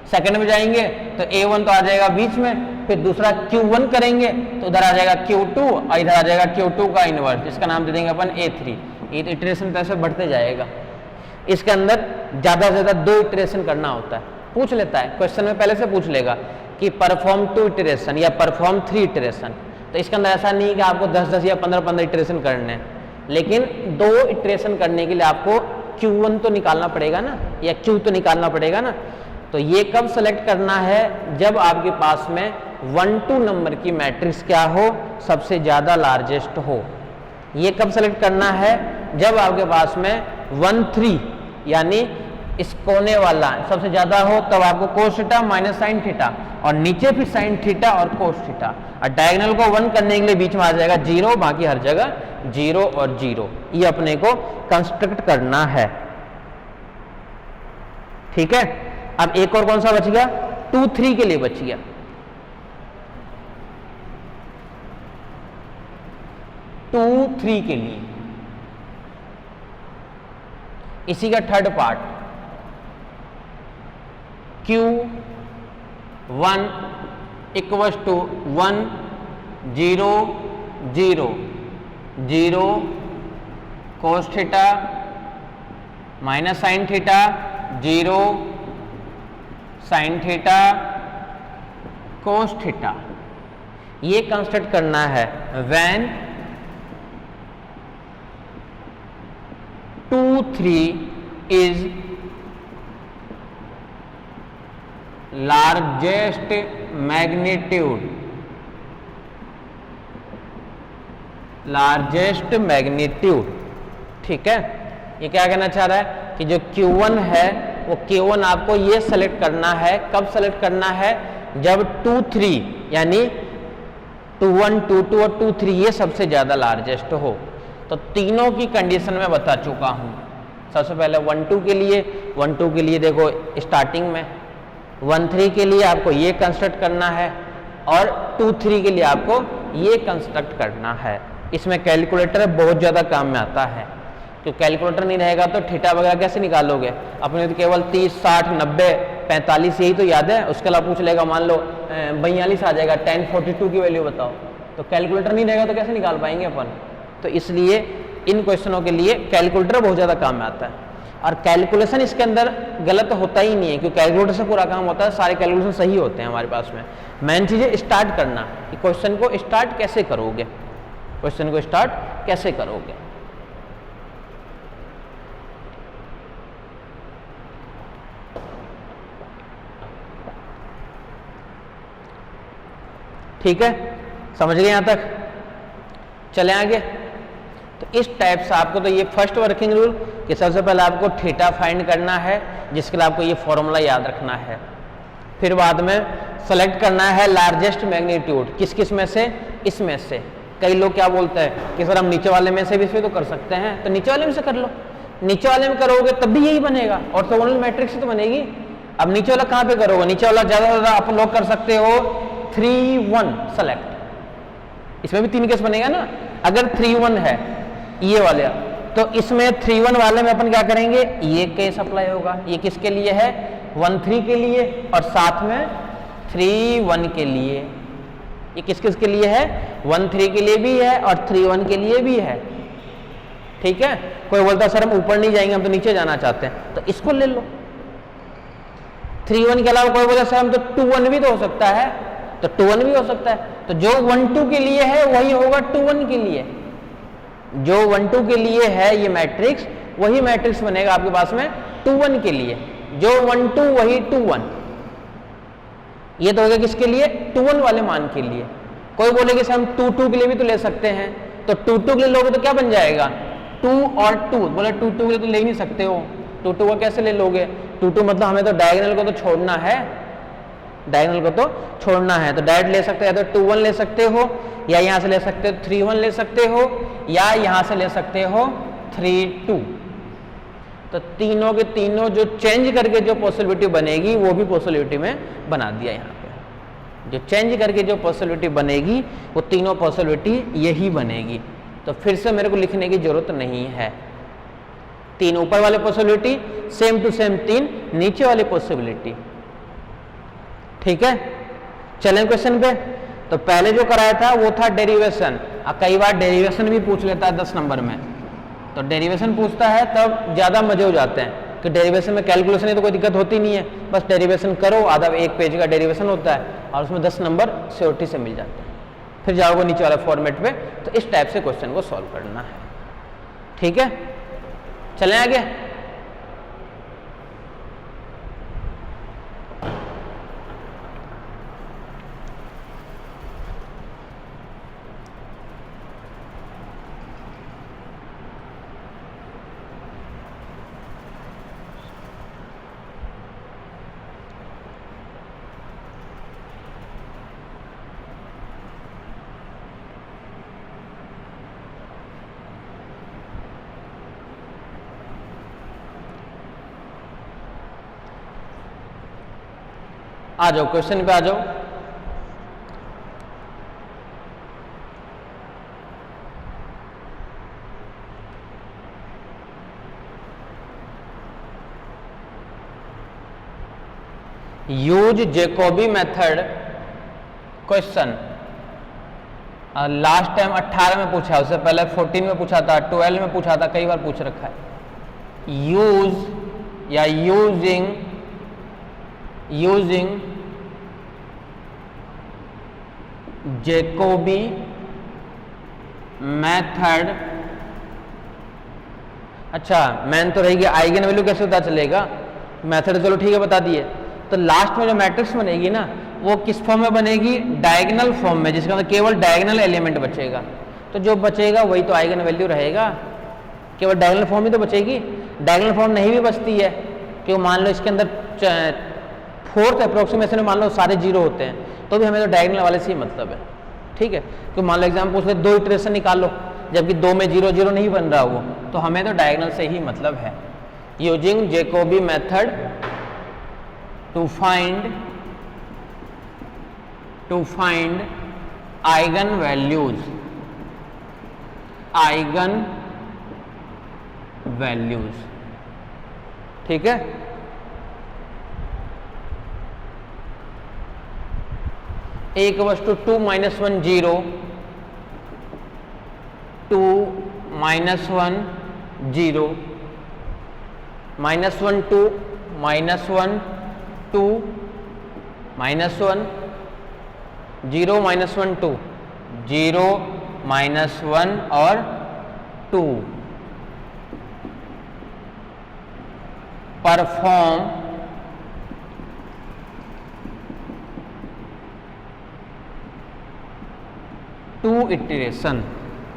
सेकंड में जाएंगे तो A1 तो आ जाएगा बीच में, फिर दूसरा Q1 करेंगे तो उधर आ जाएगा Q2 और इधर आ जाएगा Q2 का इनवर्स, इसका नाम दे देंगे अपन A3। ये तो इटरेशन पैसे बढ़ते जाएगा। इसके अंदर ज्यादा से ज्यादा 2 इटरेशन करना होता है, पूछ लेता है क्वेश्चन में, पहले से पूछ लेगा कि परफॉर्म 2 इटरेशन या परफॉर्म 3 इटरेशन। तो इसके अंदर ऐसा नहीं कि आपको 10-10 या 15-15 इटरेशन करने हैं, लेकिन 2 इटरेशन करने के लिए आपको Q1 तो निकालना पड़ेगा ना, या Q तो निकालना पड़ेगा ना। तो ये कब सेलेक्ट करना है, जब आपके पास में 1 2 नंबर की मैट्रिक्स क्या हो, सबसे ज्यादा लार्जेस्ट हो। ये कब सेलेक्ट करना है, जब आपके पास में 1 3 यानी इस कोने वाला सबसे ज्यादा हो, तब आपको कोस थीटा माइनस साइन थीटा, और नीचे फिर साइन थीटा और कोस थीटा, और डायगोनल को 1 करने के लिए बीच में आ जाएगा 0, बाकी हर जगह 0 और 0। ये अपने को कंस्ट्रक्ट करना है, ठीक है। अब एक और कौन सा बच गया, 2 3 के लिए बच गया। 2 3 के लिए इसी का third part, Q1 equals to 1 0 0 0 cos theta minus sine theta 0 sine theta cos theta. ये कंस्ट्रक्ट करना है when 2 3 is largest magnitude, largest magnitude, ठीक है। ये क्या कहना चाह रहा है कि जो Q1 है वो Q1 आपको ये सेलेक्ट करना है, कब सेलेक्ट करना है, जब 2, 3 यानी 21, 22 और 23 ये सबसे ज्यादा लार्जेस्ट हो। तो तीनों की कंडीशन में बता चुका हूं। सबसे पहले 1, 2 के लिए, 1, 2 के लिए देखो स्टार्टिंग में, 1, 3 के लिए आपको ये कंस्ट्रक्ट करना है और 2, 3 के लिए आपको ये कंस्ट्रक्ट करना है। इसमें कैलकुलेटर बहुत ज़्यादा काम में आता है, तो कैलकुलेटर नहीं रहेगा तो थीटा वगैरह कैसे निकालोगे? अपने तो केवल 30, 60, 90, 45 यही तो याद है। उसके अलावा पूछ लेगा, मान लो 42 आ जाएगा, 10, 42 की वैल्यू बताओ, तो कैलकुलेटर नहीं रहेगा तो कैसे निकाल पाएंगे अपन? तो इसलिए इन क्वेश्चनों के लिए कैलकुलेटर बहुत ज़्यादा काम में आता है। और कैलकुलेशन इसके अंदर गलत होता ही नहीं है, क्योंकि कैलकुलेटर से पूरा काम होता है, सारे कैलकुलेशन सही होते हैं हमारे पास में। मेन चीज़ है स्टार्ट करना, कि क्वेश्चन को स्टार्ट कैसे करोगे, क्वेश्चन को स्टार्ट कैसे करोगे। ठीक है, समझ गए यहां तक? चले आगे। तो इस टाइप से आपको, तो ये फर्स्ट वर्किंग रूल कि सबसे पहले आपको थीटा फाइंड करना है, जिसके लिए आपको ये फॉर्मूला याद रखना है। फिर बाद में सेलेक्ट करना है लार्जेस्ट मैग्नीट्यूड, किस किस में से? इसमें से। कई लोग क्या बोलते हैं कि सर हम नीचे वाले में से भी तो कर सकते हैं, तो नीचे वाले में से कर लो। नीचे वाले में करोगे तब भी यही बनेगा, ऑर्थोगोनल मैट्रिक्स तो बनेगी। अब नीचे वाला कहाँ पे करोगे? नीचे वाला ज्यादा से ज्यादा आप लोग कर सकते हो 3, 1 सेलेक्ट, इसमें भी 3 केस बनेगा ना। अगर 3, 1 है ये वाले, तो इसमें 3, 1 वाले में अपन क्या करेंगे, ये केस अप्लाई होगा। ये किसके लिए है? 1, 3 के लिए, और साथ में 3, 1 के लिए। ये किस किस के लिए है? 1, 3 के लिए भी है और 3, 1 के लिए भी है। ठीक है, कोई बोलता है सर हम ऊपर नहीं जाएंगे, हम तो नीचे जाना चाहते हैं, तो इसको ले लो। 3, 1 के अलावा कोई बोलता है सर हम तो 2, 1 भी तो हो सकता है, तो 2, 1 भी हो सकता है। तो जो 1, 2 के लिए है वही होगा 2, 1 के लिए। जो 1, 2 के लिए है ये मैट्रिक्स, वही मैट्रिक्स बनेगा आपके पास में 2, 1 के लिए। जो 1, 2 वही 2, 1। ये तो हो गया किसके लिए? 2, 1 वाले मान के लिए। कोई बोलेगी सर हम 2, 2 के लिए भी तो ले सकते हैं, तो 2, 2 के लिए लोगे तो क्या बन जाएगा? 2 और 2। बोले 2, 2 के लिए तो ले ही नहीं सकते हो, 2, 2 को कैसे ले लोगे? 2, 2 मतलब हमें तो डायगोनल को तो छोड़ना है, डायगोनल को तो छोड़ना है। तो डायरेक्ट ले सकते हैं, तो 2, 1 ले सकते हो, या यहां से ले सकते हो 3, 1 ले सकते हो, या यहां से ले सकते हो 3, 2। तो तीनों के तीनों जो चेंज करके जो पॉसिबिलिटी बनेगी वो भी पॉसिबिलिटी में बना दिया। यहाँ पे जो चेंज करके जो पॉसिबिलिटी बनेगी वो तीनों पॉसिबिलिटी यही बनेगी। तो फिर से मेरे को लिखने की जरूरत नहीं है। 3 ऊपर वाले पॉसिबिलिटी, सेम टू सेम 3 नीचे वाली पॉसिबिलिटी। ठीक है, चलें क्वेश्चन पे। तो पहले जो कराया था वो था डेरिवेशन। कई बार डेरिवेशन भी पूछ लेता है 10 नंबर में, तो डेरिवेशन पूछता है तब ज्यादा मजे हो जाते हैं कि डेरिवेशन में कैलकुलेशन है तो कोई दिक्कत होती नहीं है, बस डेरिवेशन करो, आधा 1 पेज का डेरिवेशन होता है और उसमें 10 नंबर श्योरिटी से मिल जाते हैं। फिर जाओगे नीचे वाले फॉर्मेट पे, तो इस टाइप से क्वेश्चन को सॉल्व करना है। ठीक है, चलें आगे। आ जाओ क्वेश्चन पे आ जाओ। Use Jacobi method question. Last time 18 में पूछा, उससे पहले 14 में पूछा था, 12 में पूछा था, कई बार पूछ रखा है। यूज या यूजिंग जैकोबी मेथड। अच्छा, मैन तो रहेगी आइगन वैल्यू कैसे पता चलेगा? मेथड चलो ठीक है बता दिए। तो लास्ट में जो मैट्रिक्स बनेगी ना वो किस फॉर्म में बनेगी, डायगोनल फॉर्म में, जिसका मतलब केवल डायगोनल एलिमेंट बचेगा। तो जो बचेगा वही तो आइगन वैल्यू रहेगा, केवल डायगोनल फॉर्म ही तो बचेगी। डायगोनल फॉर्म नहीं भी बचती है, क्यों मान लो इसके अंदर फोर्थ अप्रोक्सीमेशन में मान लो सारे जीरो होते हैं, तो भी हमें तो डायगोनल वाले से ही मतलब है। ठीक है, तो मान लो एग्जाम पूछ ले 2 इटरेशन निकालो, जबकि 2 में 0 0 नहीं बन रहा वो, तो हमें तो डायगोनल से ही मतलब है। Using Jacobi method to find eigenvalues. ठीक है, एक वस्तु 2 - 1 0, 2 - 1 0, -1 2 -1 2 -1 0 -1 2 0 -1 और 2 परफॉर्म टू इटरेशन।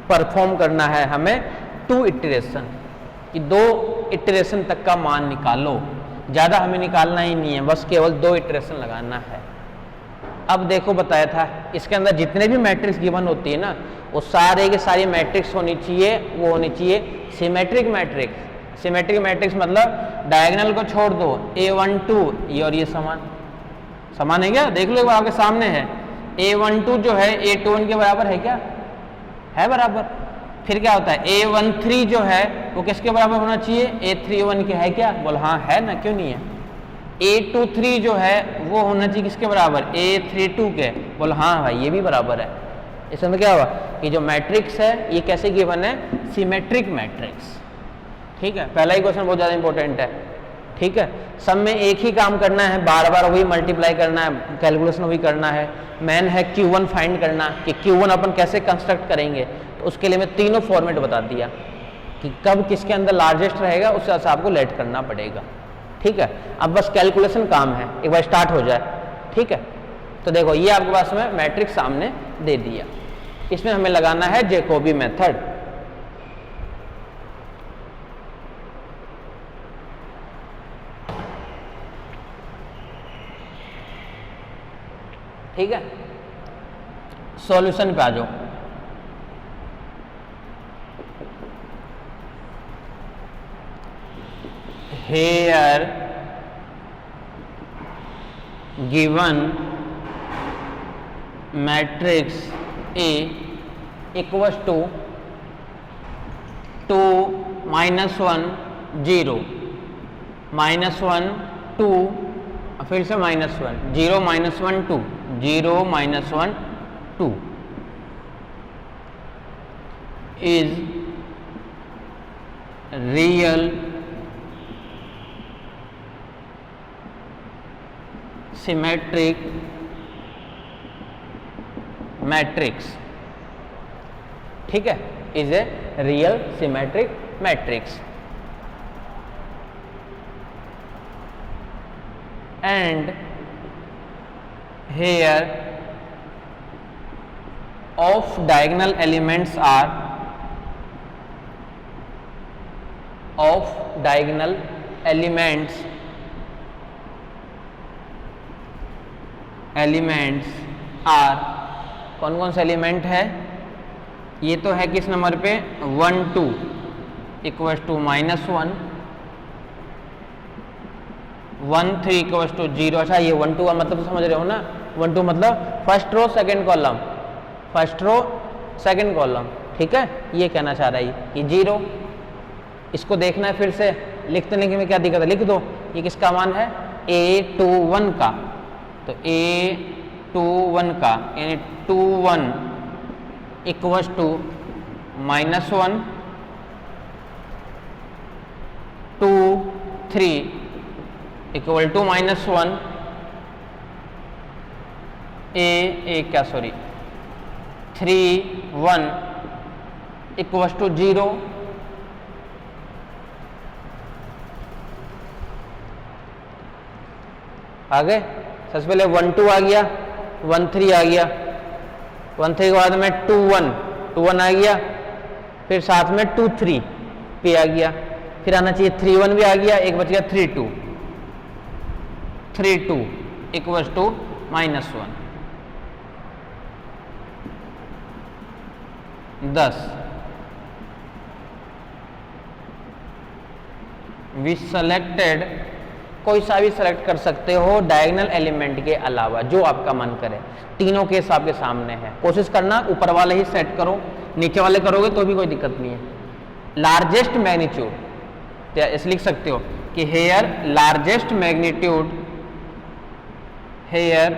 परफॉर्म करना है हमें 2 इटरेशन, कि 2 इटरेशन तक का मान निकालो, ज़्यादा हमें निकालना ही नहीं है, बस केवल 2 इटरेशन लगाना है। अब देखो बताया था इसके अंदर जितने भी मैट्रिक्स गिवन होती है ना, वो सारे के सारी मैट्रिक्स होनी चाहिए, वो होनी चाहिए सिमेट्रिक मैट्रिक्स। सिमेट्रिक मैट्रिक्स मतलब डायगोनल को छोड़ दो, A12 ये और ये समान है क्या, देख लो एक बार आपके सामने है। A12 जो है A21 के बराबर है क्या, है बराबर। फिर क्या होता है A13 जो है वो किसके बराबर होना चाहिए, A31 के, है क्या, बोल हाँ है ना, क्यों नहीं है। A23 जो है वो होना चाहिए किसके बराबर, A32 के, बोल हाँ भाई ये भी बराबर है। इसमें क्या हुआ कि जो मैट्रिक्स है ये कैसे गिवन है, सिमेट्रिक मैट्रिक्स। ठीक है, पहला ही क्वेश्चन बहुत ज़्यादा इंपॉर्टेंट है। ठीक है, सब में एक ही काम करना है, बार बार वही मल्टीप्लाई करना है, कैलकुलेशन वही करना है। मेन है Q1 फाइंड करना, कि Q1 अपन कैसे कंस्ट्रक्ट करेंगे। तो उसके लिए मैं तीनों फॉर्मेट बता दिया कि कब किसके अंदर लार्जेस्ट रहेगा, उससे हिसाब को लेट करना पड़ेगा। ठीक है, अब बस कैलकुलेशन काम है, एक बार स्टार्ट हो जाए। ठीक है, तो देखो ये आपके पास में मैट्रिक्स सामने दे दिया, इसमें हमें लगाना है जैकोबी मेथड। ठीक है, सॉल्यूशन पे आ जाओ। Here given matrix A equals to 2 - 1 0 -1 2, फिर से -1 0 -1 2 0 -1 2 is real symmetric matrix। ठीक है, is a real symmetric matrix and here of diagonal elements are कौन कौन से एलिमेंट है, ये तो है किस नंबर पे 1 2 इक्वल्स टू -1 1 3 इक्वल्स टू 0। अच्छा ये 1 2 का मतलब तो समझ रहे हो ना, 1 2 मतलब first row second column, first row second column. ठीक है, ये कहना चाह रहा है कि 0, इसको देखना है फिर से, लिखते में क्या दिक्कत है, लिख दो। ये किसका मान है, A21 का, तो A21 का यानी 21 equals to -1 2 3 equal to -1 3 1 equals to 0 2 आ गए। सबसे पहले 1 2 आ गया, 1 3 आ गया, 1 3 के बाद में 2 1 आ गया, फिर साथ में 2 3 पे आ गया, फिर आना चाहिए 3 1 भी आ गया, एक बच गया 3 2 इक्वल्स टू -1 10। वी सेलेक्टेड, कोई सा भी सेलेक्ट कर सकते हो डायगोनल एलिमेंट के अलावा, जो आपका मन करे। तीनों केस आपके सामने है, कोशिश करना ऊपर वाले ही सेट करो, नीचे वाले करोगे तो भी कोई दिक्कत नहीं है। लार्जेस्ट मैग्नीट्यूड, तो ऐसे लिख सकते हो कि here largest magnitude, here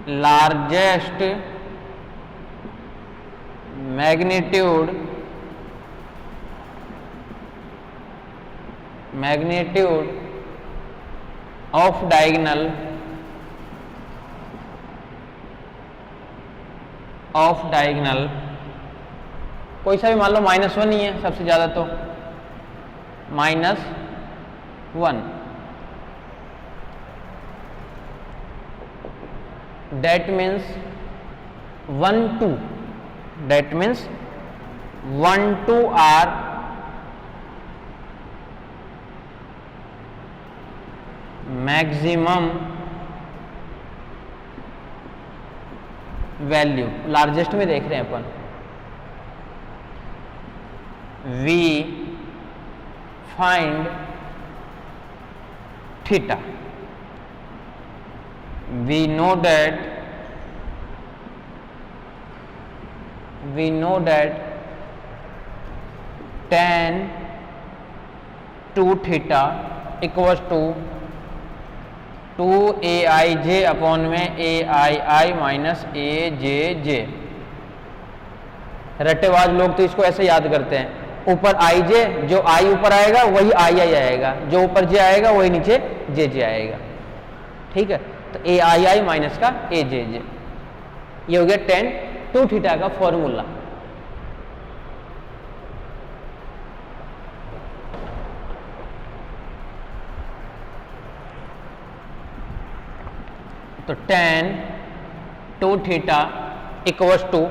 largest magnitude off diagonal कोई सा भी मान लो -1 ही है सबसे ज्यादा, तो -1, that means 1 2, that means 1 2 are maximum value. Largest में देख रहे हैं अपन, we find theta, we know that tan 2 theta equals to 2aij upon में aii माइनस ajj। रट्टेबाज लोग तो इसको ऐसे याद करते हैं, ऊपर आई जे, जो आई ऊपर आएगा वही आई आएगा, जो ऊपर जे आएगा वही नीचे जे आएगा। ठीक है, तो ए आई माइनस का ए जे, ये हो गया tan 2 थीटा का फॉर्मूला। तो tan 2 थीटा इक्वल्स टू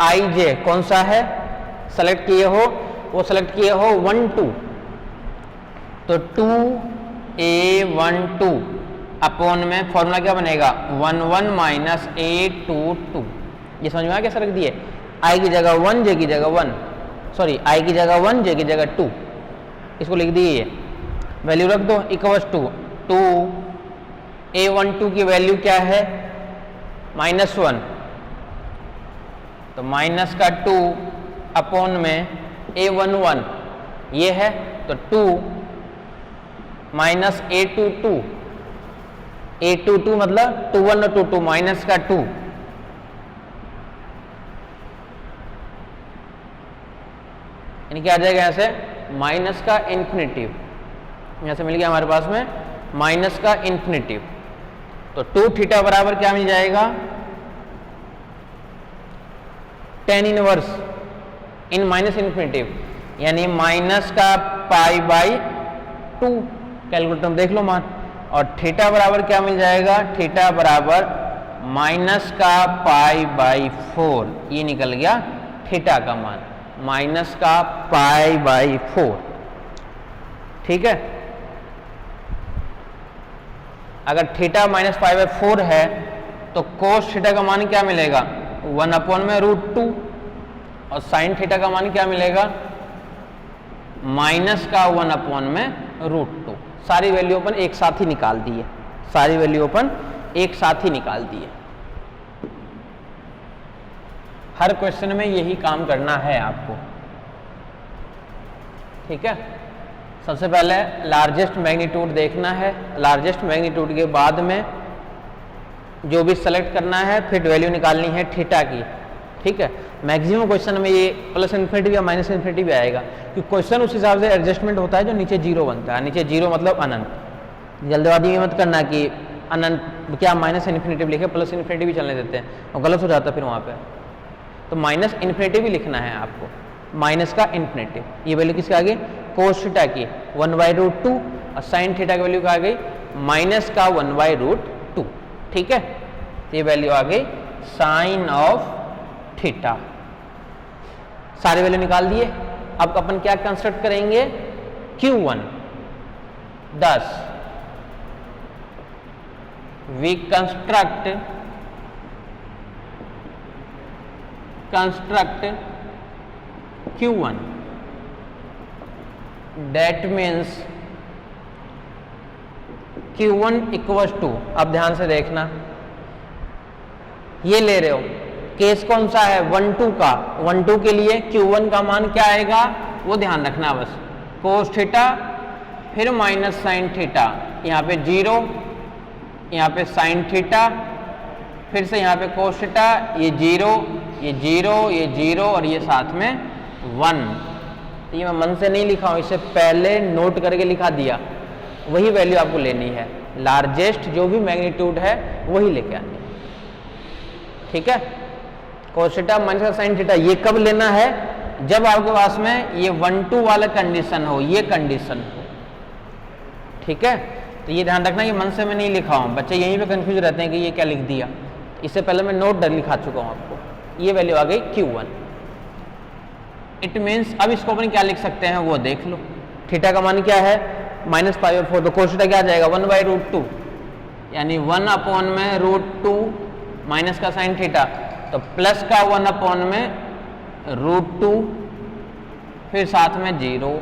आई जे, कौन सा है सेलेक्ट किए हो, वो सेलेक्ट किए हो 1 2, तो 2a12 अपॉन में फॉर्मूला क्या बनेगा 1 1 माइनस a22। ये समझ में आ, कैसे रख दिए, आई की जगह 1 जे की जगह 1, सॉरी आई की जगह 1 जे की जगह 2, इसको लिख दिए, वैल्यू रख दो इक्वल्स टू 2a12 की वैल्यू क्या है -1, तो माइनस का 2 अपॉन में a11 ये है, तो 2 माइनस a22 मतलब 2 1 और 2 2 माइनस का 2, यानी क्या आ जाएगा यहाँ से माइनस का इन्फिनिटिव, यहाँ से मिल गया हमारे पास में माइनस का इन्फिनिटिव। तो 2 थीटा बराबर क्या मिल जाएगा tan इनवर्स इन माइनस इन्फिनिटिव, यानी माइनस का π/2, कैलकुलेटर में देख लो मान, और थीटा बराबर क्या मिल जाएगा, थीटा बराबर माइनस का π/4, ये निकल गया थीटा का मान, माइनस का π/4। ठीक है, अगर थीटा माइनस π/4 है तो कोस थीटा का मान क्या मिलेगा 1 अपॉन में √2, और साइन थीटा का मान क्या मिलेगा माइनस का 1 अपॉन में √2। सारी वैल्यू अपन एक साथ ही निकाल दिए, सारी वैल्यू अपन एक साथ ही निकाल दिए। हर क्वेश्चन में यही काम करना है आपको। ठीक है, सबसे पहले लार्जेस्ट मैग्नीट्यूड देखना है, लार्जेस्ट मैग्नीट्यूड के बाद में जो भी सेलेक्ट करना है, फिर वैल्यू निकालनी है थीटा की। ठीक है, मैक्सिमम क्वेश्चन में ये प्लस इन्फिनिटी या माइनस इन्फिनिटी भी आएगा, क्योंकि क्वेश्चन उस हिसाब से एडजस्टमेंट होता है जो नीचे 0 बनता है। नीचे 0 मतलब अनंत, जल्दबाजी में मत करना कि अनंत क्या माइनस इन्फिनिटी लिखे, प्लस इन्फिनिटी भी चलने देते हैं और गलत हो जाता है फिर वहाँ पे। तो माइनस इन्फिनिटी भी लिखना है आपको, माइनस का इन्फिनेटिव, ये वैल्यू किसके आ गई कोस थीटा की 1/√2 और साइन थीटा की वैल्यू क्या आ गई माइनस का 1/√2। ठीक है, ये वैल्यू आ गई साइन ऑफ थीटा। सारे वैल्यू निकाल दिए। अब अपन क्या कंस्ट्रक्ट करेंगे Q1 10 we construct Q1 that means Q1 equals to, अब ध्यान से देखना, ये ले रहे हो केस कौन सा है 1-2 का, 1-2 के लिए Q1 का मान क्या आएगा वो ध्यान रखना बस, कोस थीटा फिर माइनस साइन थीटा, यहाँ पे 0, यहाँ पे साइन थीटा, फिर से यहाँ पे कोस थीटा, ये 0, ये 0, ये 0 और ये साथ में 1। ये मैं मन से नहीं लिखा हूँ, इससे पहले नोट करके लिखा दिया। वही वैल्यू आपको लेनी है, लार्जेस्ट जो भी मैग्नीट्यूड है वही लेके आनी है। ठीक है, कोस थीटा माइनस साइन थीटा ये कब लेना है जब आपके पास में ये 1-2 वाला कंडीशन हो, ये कंडीशन हो। ठीक है, तो ये ध्यान रखना, ये मन से मैं नहीं लिखा हूँ, बच्चे यहीं पे कंफ्यूज रहते हैं कि ये क्या लिख दिया। इससे पहले मैं नोट लिखा चुका हूँ आपको। ये वैल्यू आ गई Q1। इट मीन्स अब इसको अपन क्या लिख सकते हैं वो देख लो। थीटा का मान क्या है -π/4, तो कोस थीटा क्या आ जाएगा 1/√2, यानी 1/√2 माइनस का साइन थीटा, तो प्लस का 1/√2 फिर साथ में 0।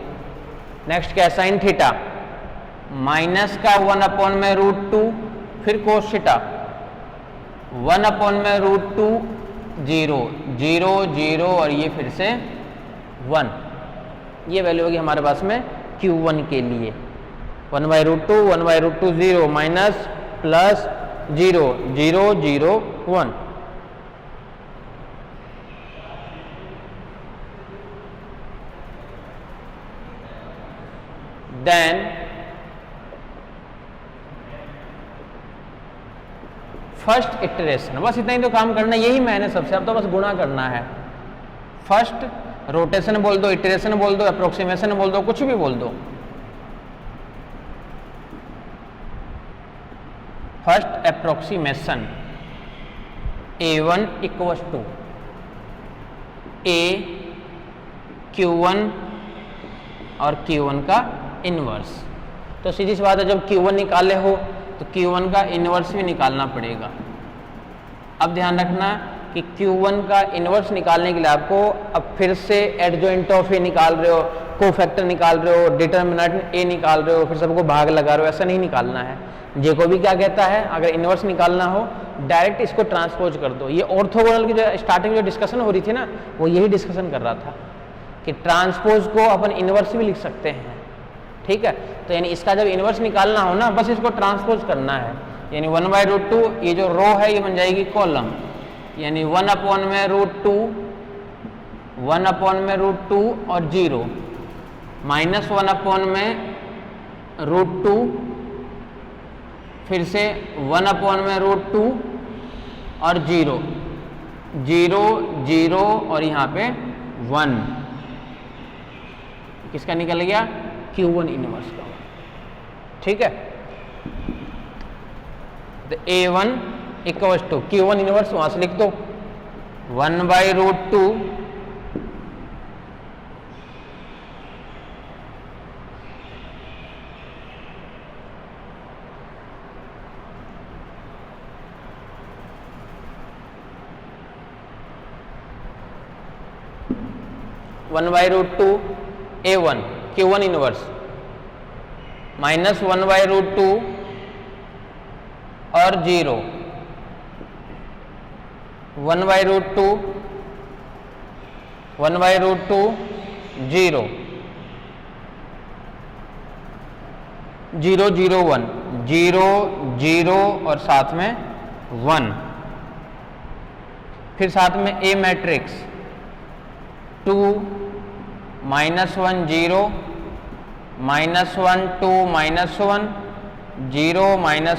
नेक्स्ट क्या है साइन थीटा, माइनस का 1/√2 फिर कोस थीटा 1/√2 0 0 0 और ये फिर से 1। ये वैल्यू होगी हमारे पास में Q1 के लिए 1/√2 1/√2 0 minus plus 0 0 0 1। Then first iteration, बस इतना ही तो काम करना, यही मैंने सबसे, अब तो बस गुणा करना है। फर्स्ट रोटेशन बोल दो, इटरेशन बोल दो, अप्रोक्सीमेशन बोल दो, कुछ भी बोल दो। First approximation A1 equals to A Q1 और Q1 का इनवर्स। तो सीधी सी बात है, जब Q1 निकाले हो तो Q1 का इनवर्स भी निकालना पड़ेगा। अब ध्यान रखना कि Q1 का इनवर्स निकालने के लिए आपको अब फिर से एडजॉइंट ऑफ ए निकाल रहे हो, कोफैक्टर निकाल रहे हो, डिटर्मिनेंट ए निकाल रहे हो, फिर सबको भाग लगा रहे हो, ऐसा नहीं निकालना है। जैकोबी क्या कहता है, अगर इनवर्स निकालना हो डायरेक्ट इसको ट्रांसपोज कर दो। ये ऑर्थोगोनल की जो स्टार्टिंग जो डिस्कशन हो रही थी ना, वो यही डिस्कशन कर रहा था कि ट्रांसपोज को अपन इनवर्स भी लिख सकते हैं। ठीक है, तो यानी इसका जब इनवर्स निकालना हो ना, बस इसको ट्रांसपोज करना है, यानी 1/√2 ये जो रो है ये बन जाएगी कॉलम, यानी 1/√2 1/√2 और 0 माइनस 1/√2 फिर से 1/√2 और 0 0 0 और यहाँ पे 1। किसका निकल गया Q1 इनवर्स का। ठीक है, तो A1 equals to Q1 inverse वहां से लिख दो 1/√2 1/√2 A1 Q1 इनवर्स माइनस 1/√2 और 0 1/√2 1/√2 0 0 0 1 0 0 और साथ में 1, फिर साथ में A मैट्रिक्स 2 -1 0 -1 2 -1 0 -1